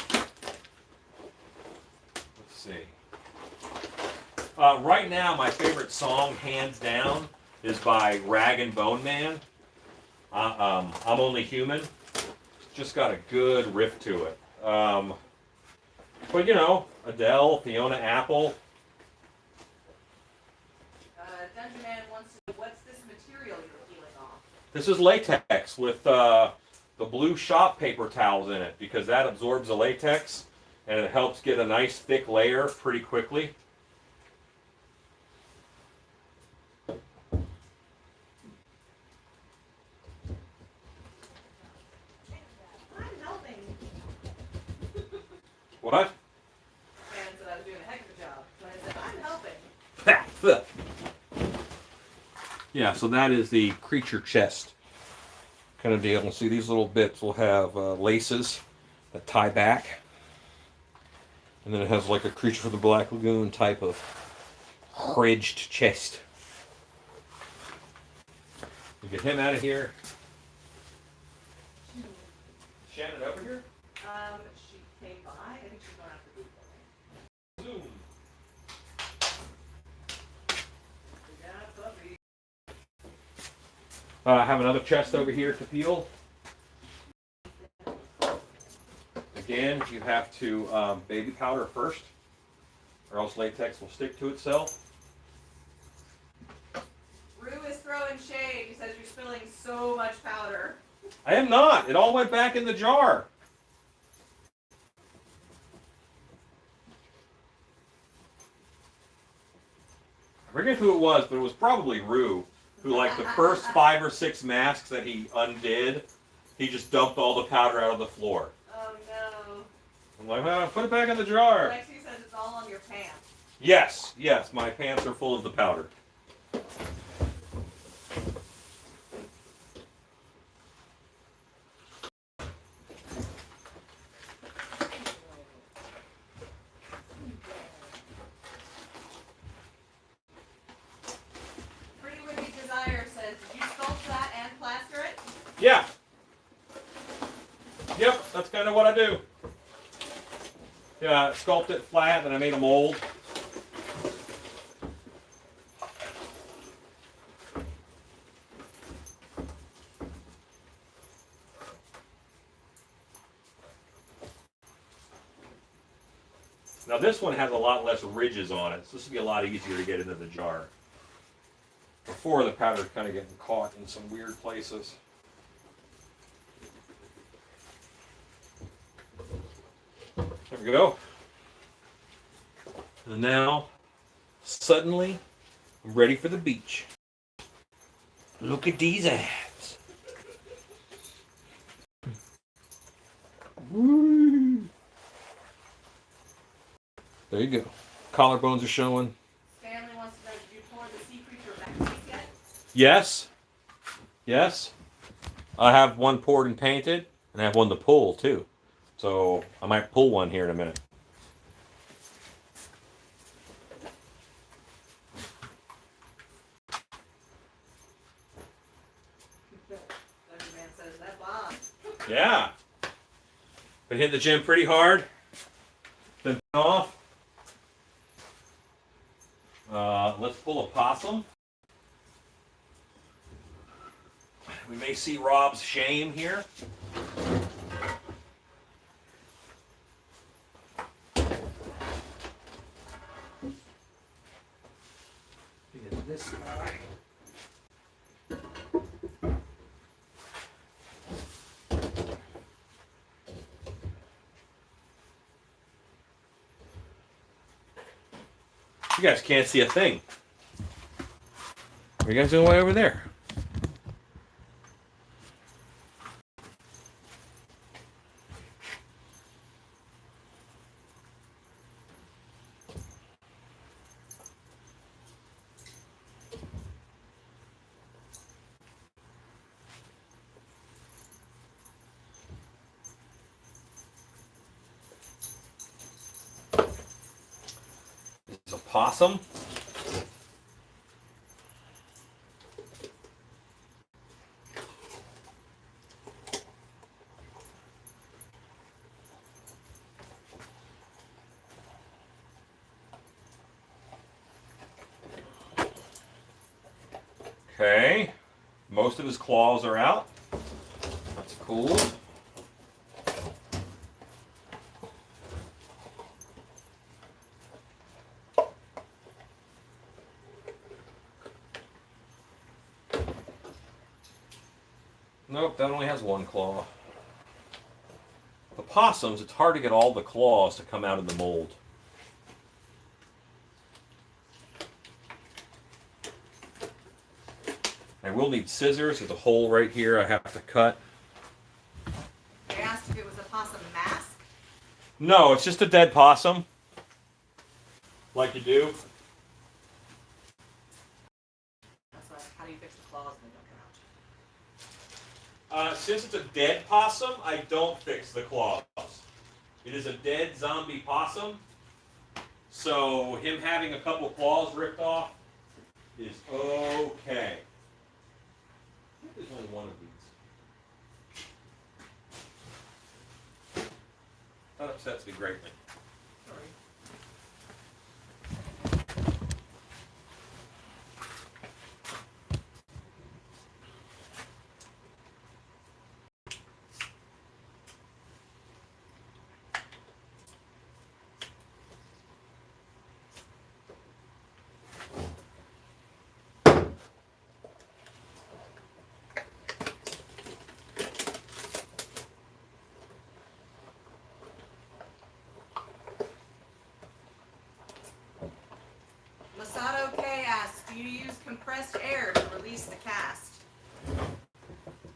Let's see. Right now, my favorite song, hands down, is by Rag and Bone Man. I'm Only Human. Just got a good riff to it. But you know, Adele, Fiona Apple. Dungeon Man wants to know what's this material you're peeling off? This is latex with the blue shop paper towels in it because that absorbs the latex and it helps get a nice thick layer pretty quickly. I'm helping. What? Man said I was doing a heck of a job. So I said, I'm helping. Yeah, so that is the creature chest kind of deal. See, these little bits will have laces that tie back. And then it has like a Creature from the Black Lagoon type of ridged chest. We get him out of here. Shannon over here? She came by. I think she's going after food. Zoom. I have another chest over here to peel. Again, you have to baby powder first, or else latex will stick to itself. Rue is throwing shade. He says you're spilling so much powder. I am not. It all went back in the jar. I forget who it was, but it was probably Rue, who like the first 5 or 6 masks that he undid, he just dumped all the powder out of the floor. Oh no. I'm like, well, put it back in the jar. Lexi says it's all on your pants. Yes, yes, my pants are full of the powder. Pretty Witty Desire says, did you sculpt that and plaster it? Yeah. Yep, that's kind of what I do. Yeah, sculpt it flat, then I made a mold. Now this one has a lot less ridges on it, so this will be a lot easier to get into the jar. Before, the powder's kind of getting caught in some weird places. There we go. And now, suddenly, I'm ready for the beach. Look at these abs. Woo. There you go. Collarbones are showing. Stanley wants to know, did you pour the sea creature back piece yet? Yes. Yes. I have one poured and painted, and I have one to pull too. So I might pull one here in a minute. Man says that bomb. Yeah. Been hitting the gym pretty hard. Been off. Let's pull a possum. We may see Rob's shame here. This guy. You guys can't see a thing. What are you guys doing way over there? This is a possum. Okay, most of his claws are out. That's cool. Nope, that only has one claw. The possums, it's hard to get all the claws to come out of the mold. I will need scissors. There's a hole right here I have to cut. They asked if it was a possum mask. No, it's just a dead possum. Like you do. That's why, how do you fix the claws when they don't come out? Since it's a dead possum, I don't fix the claws. It is a dead zombie possum. So him having a couple claws ripped off is okay. I think there's only one of these. That upsets me greatly. Sorry.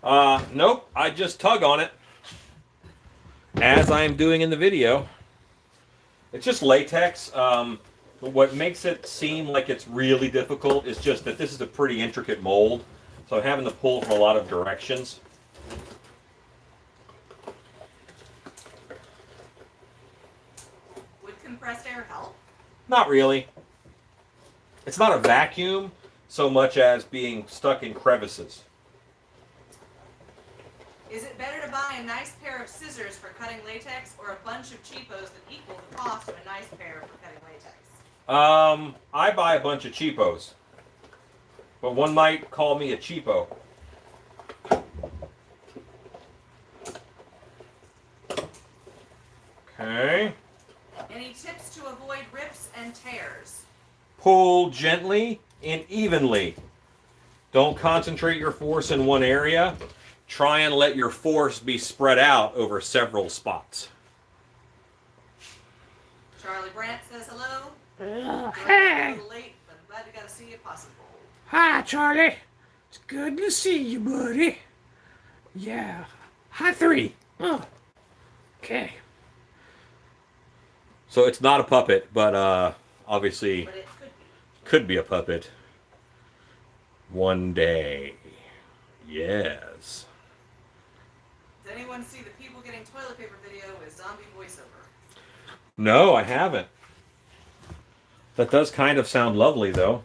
Nope, I just tug on it, as I am doing in the video. It's just latex. What makes it seem like it's really difficult is just that this is a pretty intricate mold, so I'm having to pull from a lot of directions. Would compressed air help? Not really. It's not a vacuum so much as being stuck in crevices. Is it better to buy a nice pair of scissors for cutting latex or a bunch of cheapos that equal the cost of a nice pair for cutting latex? I buy a bunch of cheapos, but one might call me a cheapo. Okay. Any tips to avoid rips and tears? Pull gently and evenly. Don't concentrate your force in one area. Try and let your force be spread out over several spots. Charlie Brandt says hello. Hey. A little late, but I'm glad we got to see you possible. Hi, Charlie. It's good to see you, buddy. Yeah. Hi, 3. Oh. Okay. So it's not a puppet, but obviously But it could be a puppet. One day. Yes. Did anyone see the people getting toilet paper video with zombie voiceover? No, I haven't. That does kind of sound lovely, though.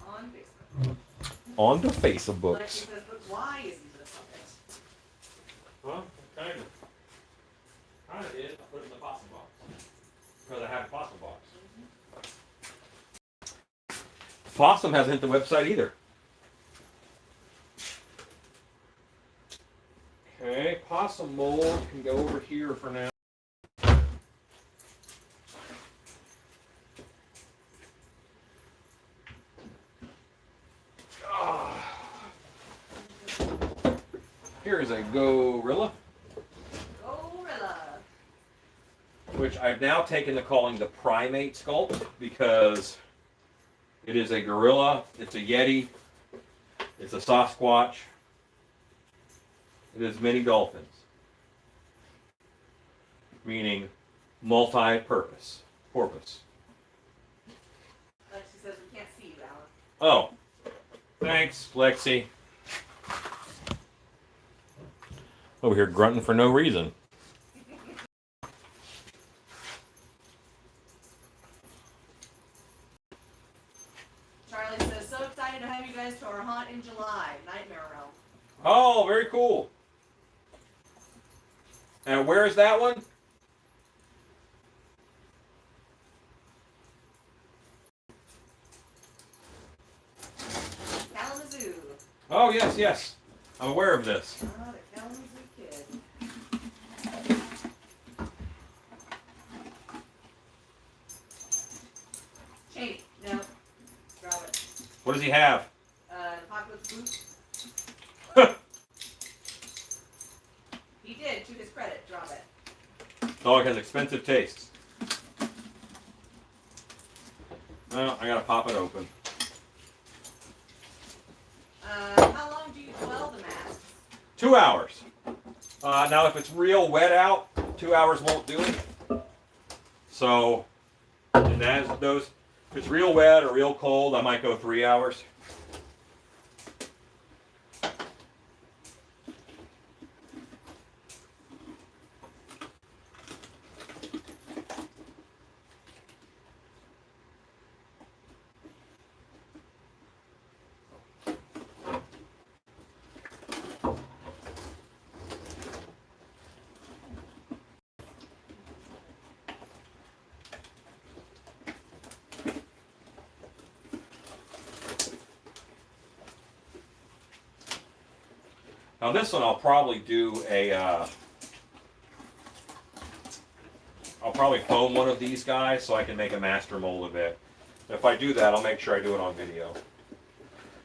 On Facebook. On the Lexi Facebooks. says, but why isn't it a puppet? Well, kind of is. I put it in the possum box. Because I have a possum box. Possum hasn't hit the website either. Okay, possum mold can go over here for now. Here is a gorilla, Gorilla. which I've now taken to calling the primate sculpt because it is a gorilla, it's a yeti, it's a Sasquatch, it is many dolphins, meaning multi-purpose. Porpoise. Lexi says we can't see you, Alan. Oh, thanks, Lexi. Over here grunting for no reason. Charlie says, so excited to have you guys to our haunt in July, Nightmare Realm. Oh, very cool. And where is that one? Kalamazoo. Oh, yes, yes. I'm aware of this. Ah, the Kalamazoo kid. Shady. No. Drop it. What does he have? Apocalypse boot. He did, to his credit. Drop it. Dog has expensive tastes. Well, I gotta pop it open. How long do you dwell the masks? 2 hours. Now, if it's real wet out, 2 hours won't do it. So, and as those, if it's real wet or real cold, I might go 3 hours. Now this one I'll probably do a, I'll probably foam one of these guys so I can make a master mold of it. If I do that, I'll make sure I do it on video.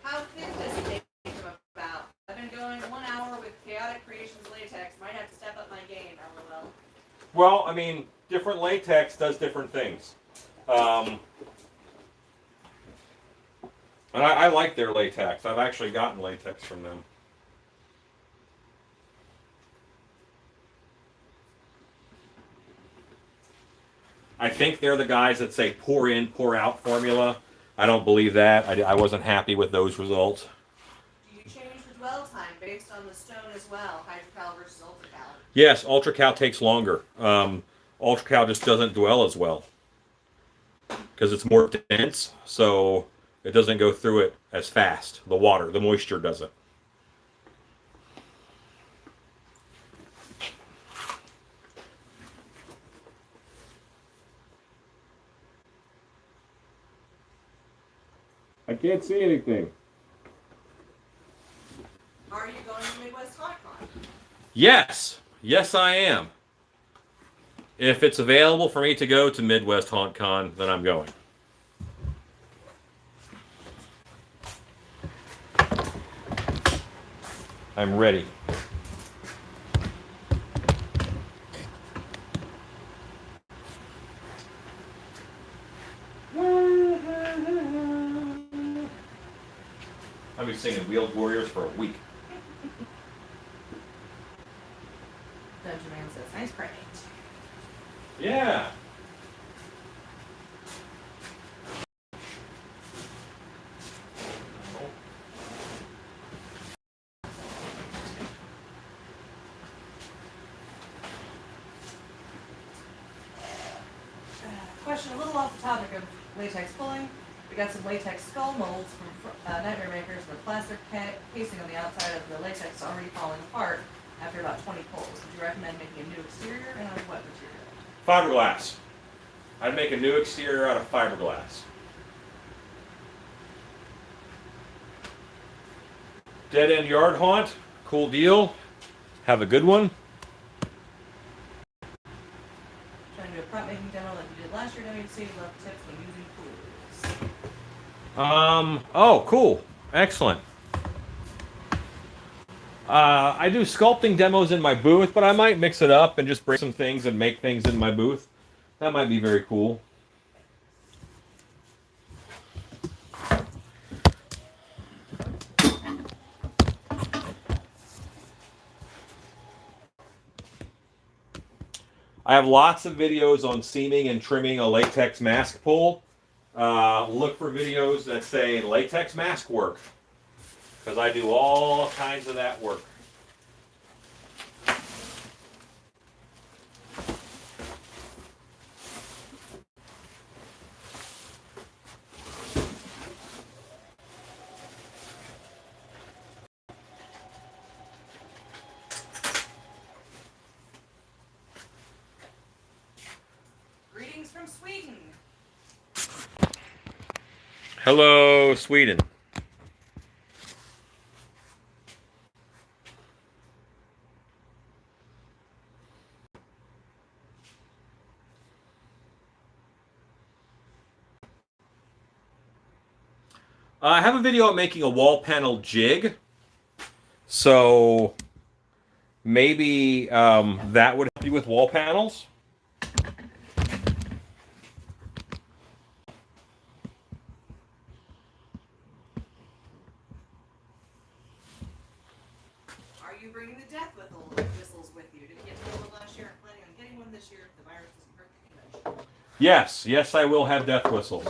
How thin does it take him about? I've been going 1 hour with Chaotic Creations Latex. Might have to step up my game, LOL. Well, I mean, different latex does different things. And I like their latex. I've actually gotten latex from them. I think they're the guys that say pour in, pour out formula. I don't believe that. I wasn't happy with those results. Do you change the dwell time based on the stone as well, hydrocal versus ultracal? Yes, ultracal takes longer. Ultracal just doesn't dwell as well because it's more dense, so it doesn't go through it as fast. The water, the moisture doesn't. I can't see anything. Are you going to Midwest HauntCon? Yes, yes, I am. If it's available for me to go to Midwest HauntCon, then I'm going. I'm ready. I'll be singing Wheeled Warriors for a week. Dungeon Man says, nice print. Yeah. Question a little off the topic of latex pulling. We got some latex skull molds from Nightmare Makers with plastic casing on the outside of the latex already falling apart after about 20 pulls. Would you recommend making a new exterior and on what material? Fiberglass. I'd make a new exterior out of fiberglass. Dead End Yard Haunt. Cool deal. Have a good one. Trying to do a prop making demo like you did last year. WC love tips when using tools. Oh, cool. Excellent. I do sculpting demos in my booth, but I might mix it up and just bring some things and make things in my booth. That might be very cool. I have lots of videos on seaming and trimming a latex mask pull. Look for videos that say latex mask work, because I do all kinds of that work. Greetings from Sweden. Hello, Sweden. I have a video on making a wall panel jig, so maybe that would help you with wall panels. Are you bringing the death whistles with you? Did you get to one last year? I'm planning on getting one this year if the virus doesn't hurt the convention. Yes, yes, I will have death whistles.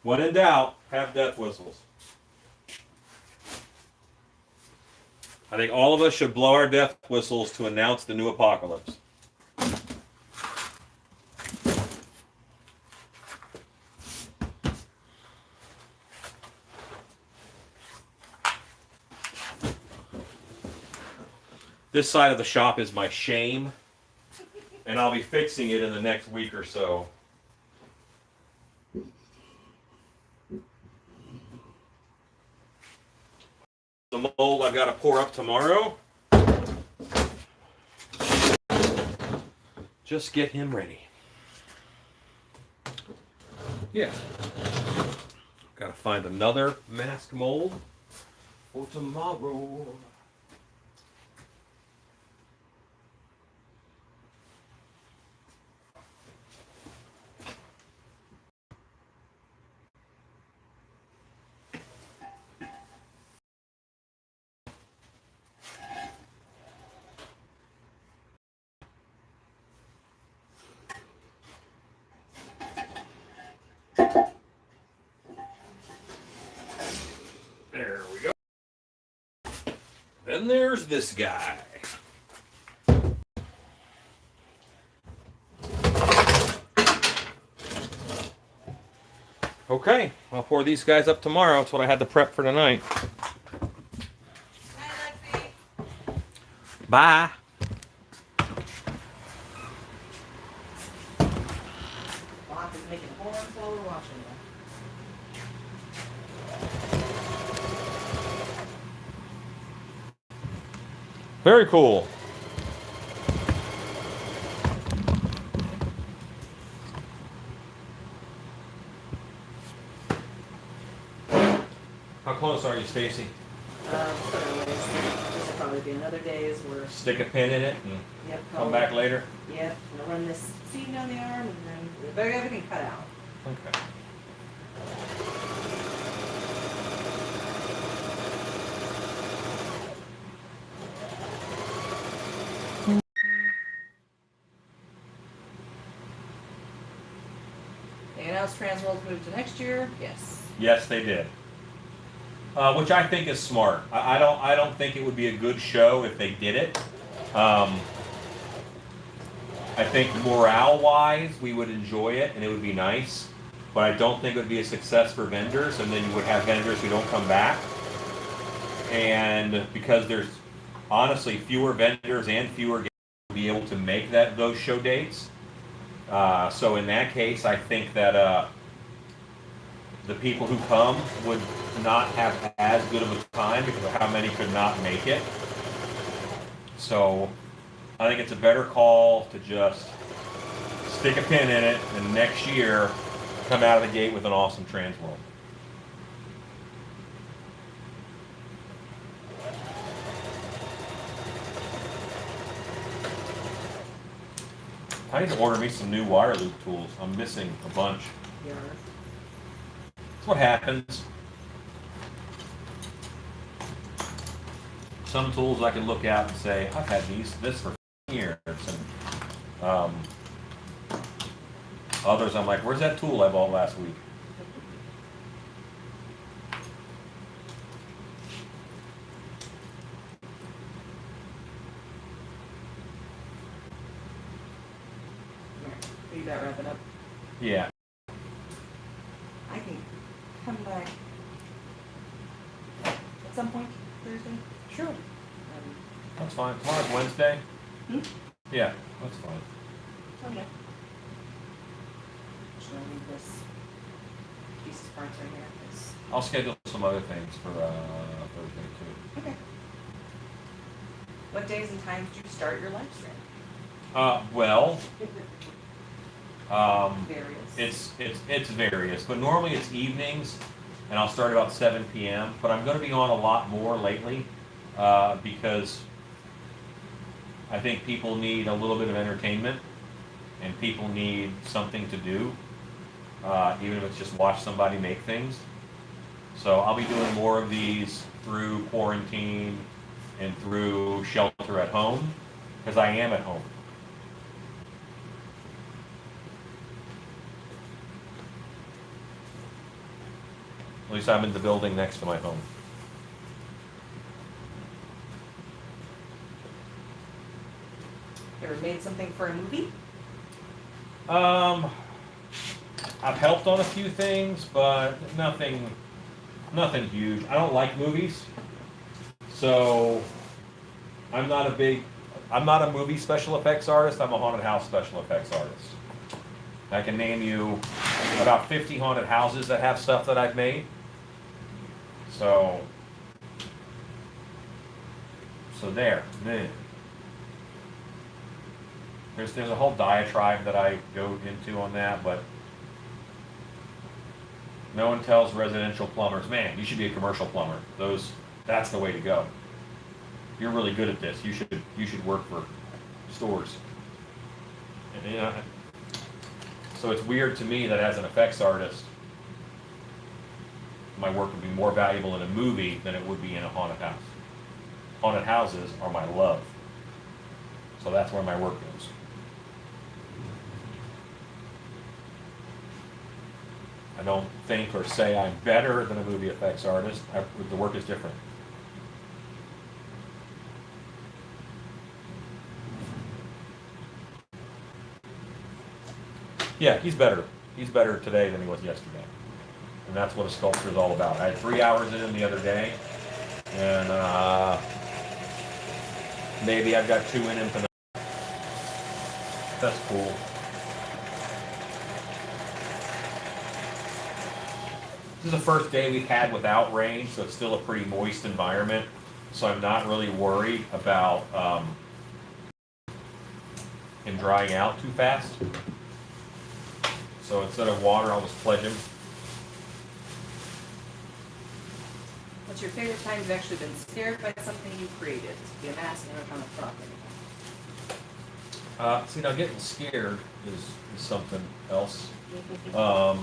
When in doubt, have death whistles. I think all of us should blow our death whistles to announce the new apocalypse. This side of the shop is my shame, and I'll be fixing it in the next week or so. The mold I've got to pour up tomorrow. Just get him ready. Yeah. Got to find another mask mold for tomorrow. then there's this guy. Okay, I'll pour these guys up tomorrow. That's what I had to prep for tonight. Hi, Lexi. Bye. Bob is making a whole floor washing. Very cool. How close are you, Stacy? Otherwise, this will probably be another day's worth. Stick a pin in it and Yep. come back later? Yep. Gonna run this seam down the arm and then everything cut out. Okay. They announced Transworld's moved to next year. Yes. Yes, they did. Which I think is smart. I don't think it would be a good show if they did it. I think morale-wise, we would enjoy it and it would be nice. But I don't think it would be a success for vendors, and then you would have vendors who don't come back. And because there's honestly fewer vendors and fewer games to be able to make those show dates. So in that case, I think that the people who come would not have as good of a time because of how many could not make it. So I think it's a better call to just stick a pin in it and next year come out of the gate with an awesome Transworld. I need to order me some new wire loop tools. I'm missing a bunch. Yeah. That's what happens. Some tools I can look at and say, I've had this for years. And others I'm like, where's that tool I bought last week? Leave that wrapping up. Yeah. I can come back at some point Thursday. Sure. That's fine. Tomorrow's Wednesday. Hmm? Yeah, that's fine. Okay. Should I leave this piece of parts right here? 'Cause- I'll schedule some other things for Thursday too. Okay. What days and times do you start your live stream? Well, Various. it's various, but normally it's evenings, and I'll start about 7 p.m. But I'm going to be on a lot more lately because I think people need a little bit of entertainment, and people need something to do, even if it's just watch somebody make things. So I'll be doing more of these through quarantine and through shelter at home, because I am at home. At least I'm in the building next to my home. Ever made something for a movie? I've helped on a few things, but nothing huge. I don't like movies, so I'm not a movie special effects artist. I'm a haunted house special effects artist. I can name you about 50 haunted houses that have stuff that I've made. So there. There's a whole diatribe that I go into on that, but no one tells residential plumbers, man, you should be a commercial plumber. That's the way to go. You're really good at this. You should work for stores. And, you know, so it's weird to me that as an effects artist, my work would be more valuable in a movie than it would be in a haunted house. Haunted houses are my love. So that's where my work goes. I don't think or say I'm better than a movie effects artist. The work is different. Yeah, he's better. He's better today than he was yesterday. And that's what a sculptor is all about. I had 3 hours in him the other day, and maybe I've got 2 in him tonight. That's cool. This is the first day we've had without rain, so it's still a pretty moist environment. So I'm not really worried about him drying out too fast. So instead of water, I'll just pledge him. What's your favorite time you've actually been scared by something you created? Be a mask and on a frog. See, now getting scared is something else. I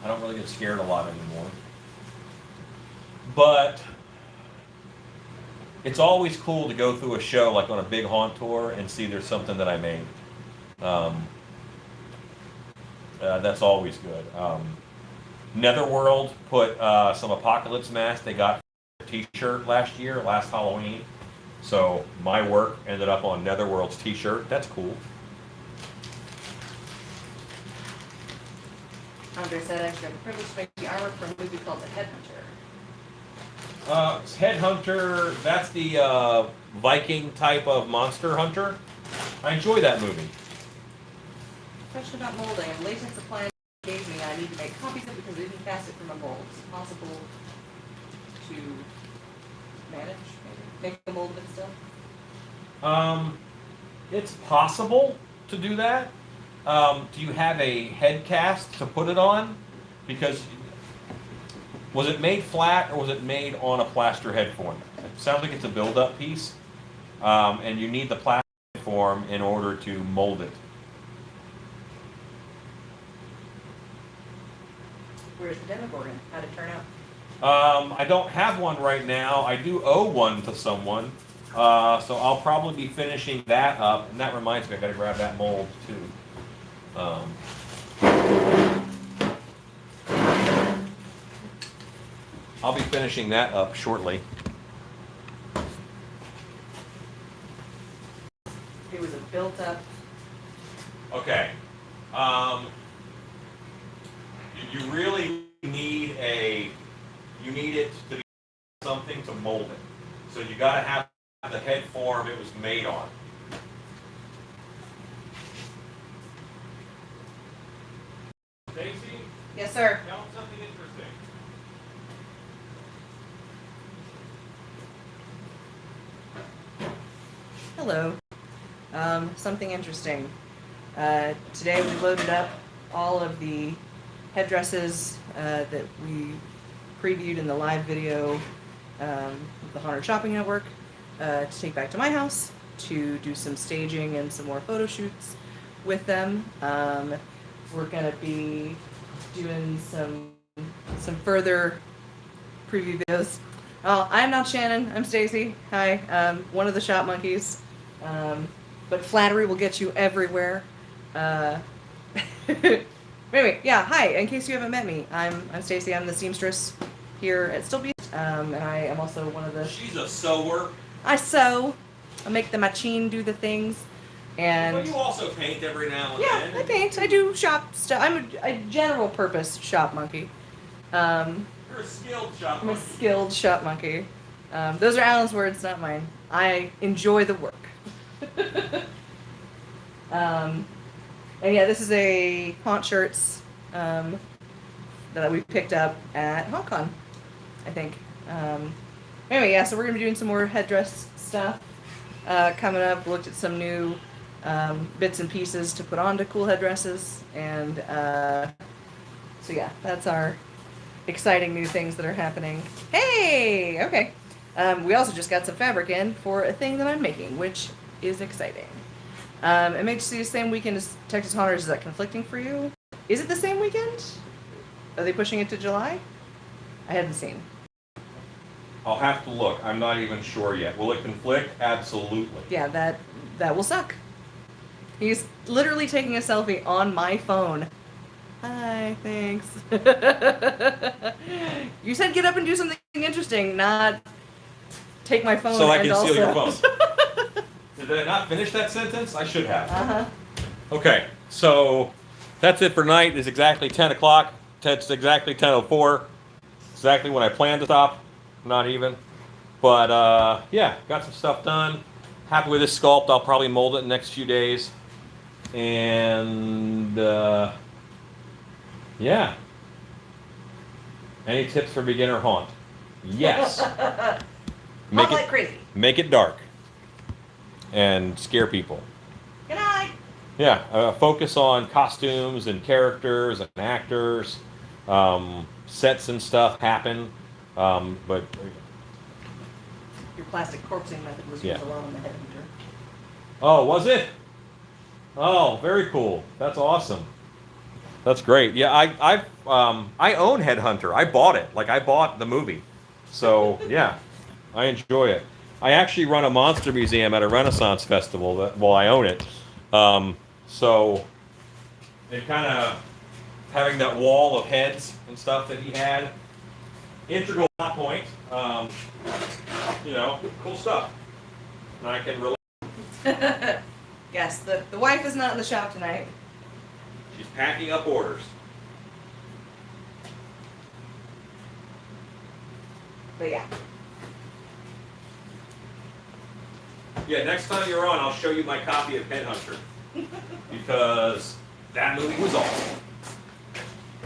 don't really get scared a lot anymore. But it's always cool to go through a show, like on a big haunt tour, and see there's something that I made. That's always good. Netherworld put some apocalypse masks they got for a t-shirt last Halloween. So my work ended up on Netherworld's t-shirt. That's cool. Andre said I actually have the privilege to make the artwork for a movie called The Headhunter. Headhunter, that's the Viking type of monster hunter. I enjoy that movie. Question about molding. Latex appliance gave me. I need to make copies of it because I didn't cast it from a mold. Is it possible to manage, maybe? Make a mold of it still? It's possible to do that. Do you have a head cast to put it on? Because was it made flat or was it made on a plaster head form? It sounds like it's a build-up piece, and you need the plaster head form in order to mold it. Where's the Demogorgon? How'd it turn out? I don't have one right now. I do owe one to someone, so I'll probably be finishing that up. And that reminds me, I got to grab that mold too. I'll be finishing that up shortly. It was a built-up. Okay. You really need it to be something to mold it. So you got to have the head form it was made on. Stacy, Yes, sir. tell them something interesting. Hello. Something interesting. Today we loaded up all of the headdresses that we previewed in the live video of the Haunted Shopping Network to take back to my house to do some staging and some more photo shoots with them. We're going to be doing some further preview videos. Oh, I'm not Shannon. I'm Stacy. Hi. One of the shop monkeys. But flattery will get you everywhere. Anyway, yeah, hi. In case you haven't met me, I'm Stacy. I'm the seamstress here at Still Beast. And I am also one of the... She's a sewer. I sew. I make the machine do the things. And But you also paint every now and yeah, then. I paint. I do shop stuff. I'm a general purpose shop monkey. You're a skilled shop I'm a monkey. skilled shop monkey. Those are Alan's words, not mine. I enjoy the work. And yeah, this is a haunt shirts that we picked up at HauntCon, I think. Anyway, yeah, so we're gonna be doing some more headdress stuff coming up. We looked at some new bits and pieces to put onto cool headdresses, and so yeah, that's our exciting new things that are happening. Hey, okay. We also just got some fabric in for a thing that I'm making, which is exciting. It may just be the same weekend as Texas Haunters. Is that conflicting for you? Is it the same weekend? Are they pushing it to July? I hadn't seen. I'll have to look. I'm not even sure yet. Will it conflict? Absolutely. Yeah, that will suck. He's literally taking a selfie on my phone. Hi, thanks. You said get up and do something interesting, not take my phone. So I and can steal your also... phone. Did I not finish that sentence? I should have. Uh-huh. Okay, so that's it for tonight. It's exactly 10 o'clock. It's exactly 10:04. Exactly when I planned to stop. Not even. But yeah, got some stuff done. Happy with this sculpt. I'll probably mold it in the next few days. And yeah. Any tips for beginner haunt? Yes. Not like crazy. Make it dark. And scare people. Good night. Yeah, focus on costumes and characters and actors. Sets and stuff happen. But Your plastic corpsing method was used a lot on the Headhunter. oh, was it? Oh, very cool. That's awesome. That's great. Yeah, I own Headhunter. I bought it. Like I bought the movie. So yeah, I enjoy it. I actually run a monster museum at a Renaissance festival. Well, I own it. So it kind of having that wall of heads and stuff that he had. Integral plot point. You know, cool stuff. And I can relate. Yes, the wife is not in the shop tonight. She's packing up orders. But yeah. Yeah, next time you're on, I'll show you my copy of Headhunter. Because that movie was awesome.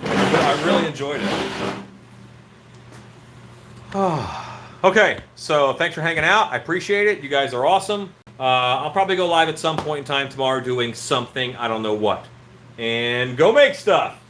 I really enjoyed it. Okay, so thanks for hanging out. I appreciate it. You guys are awesome. I'll probably go live at some point in time tomorrow doing something. I don't know what. And go make stuff.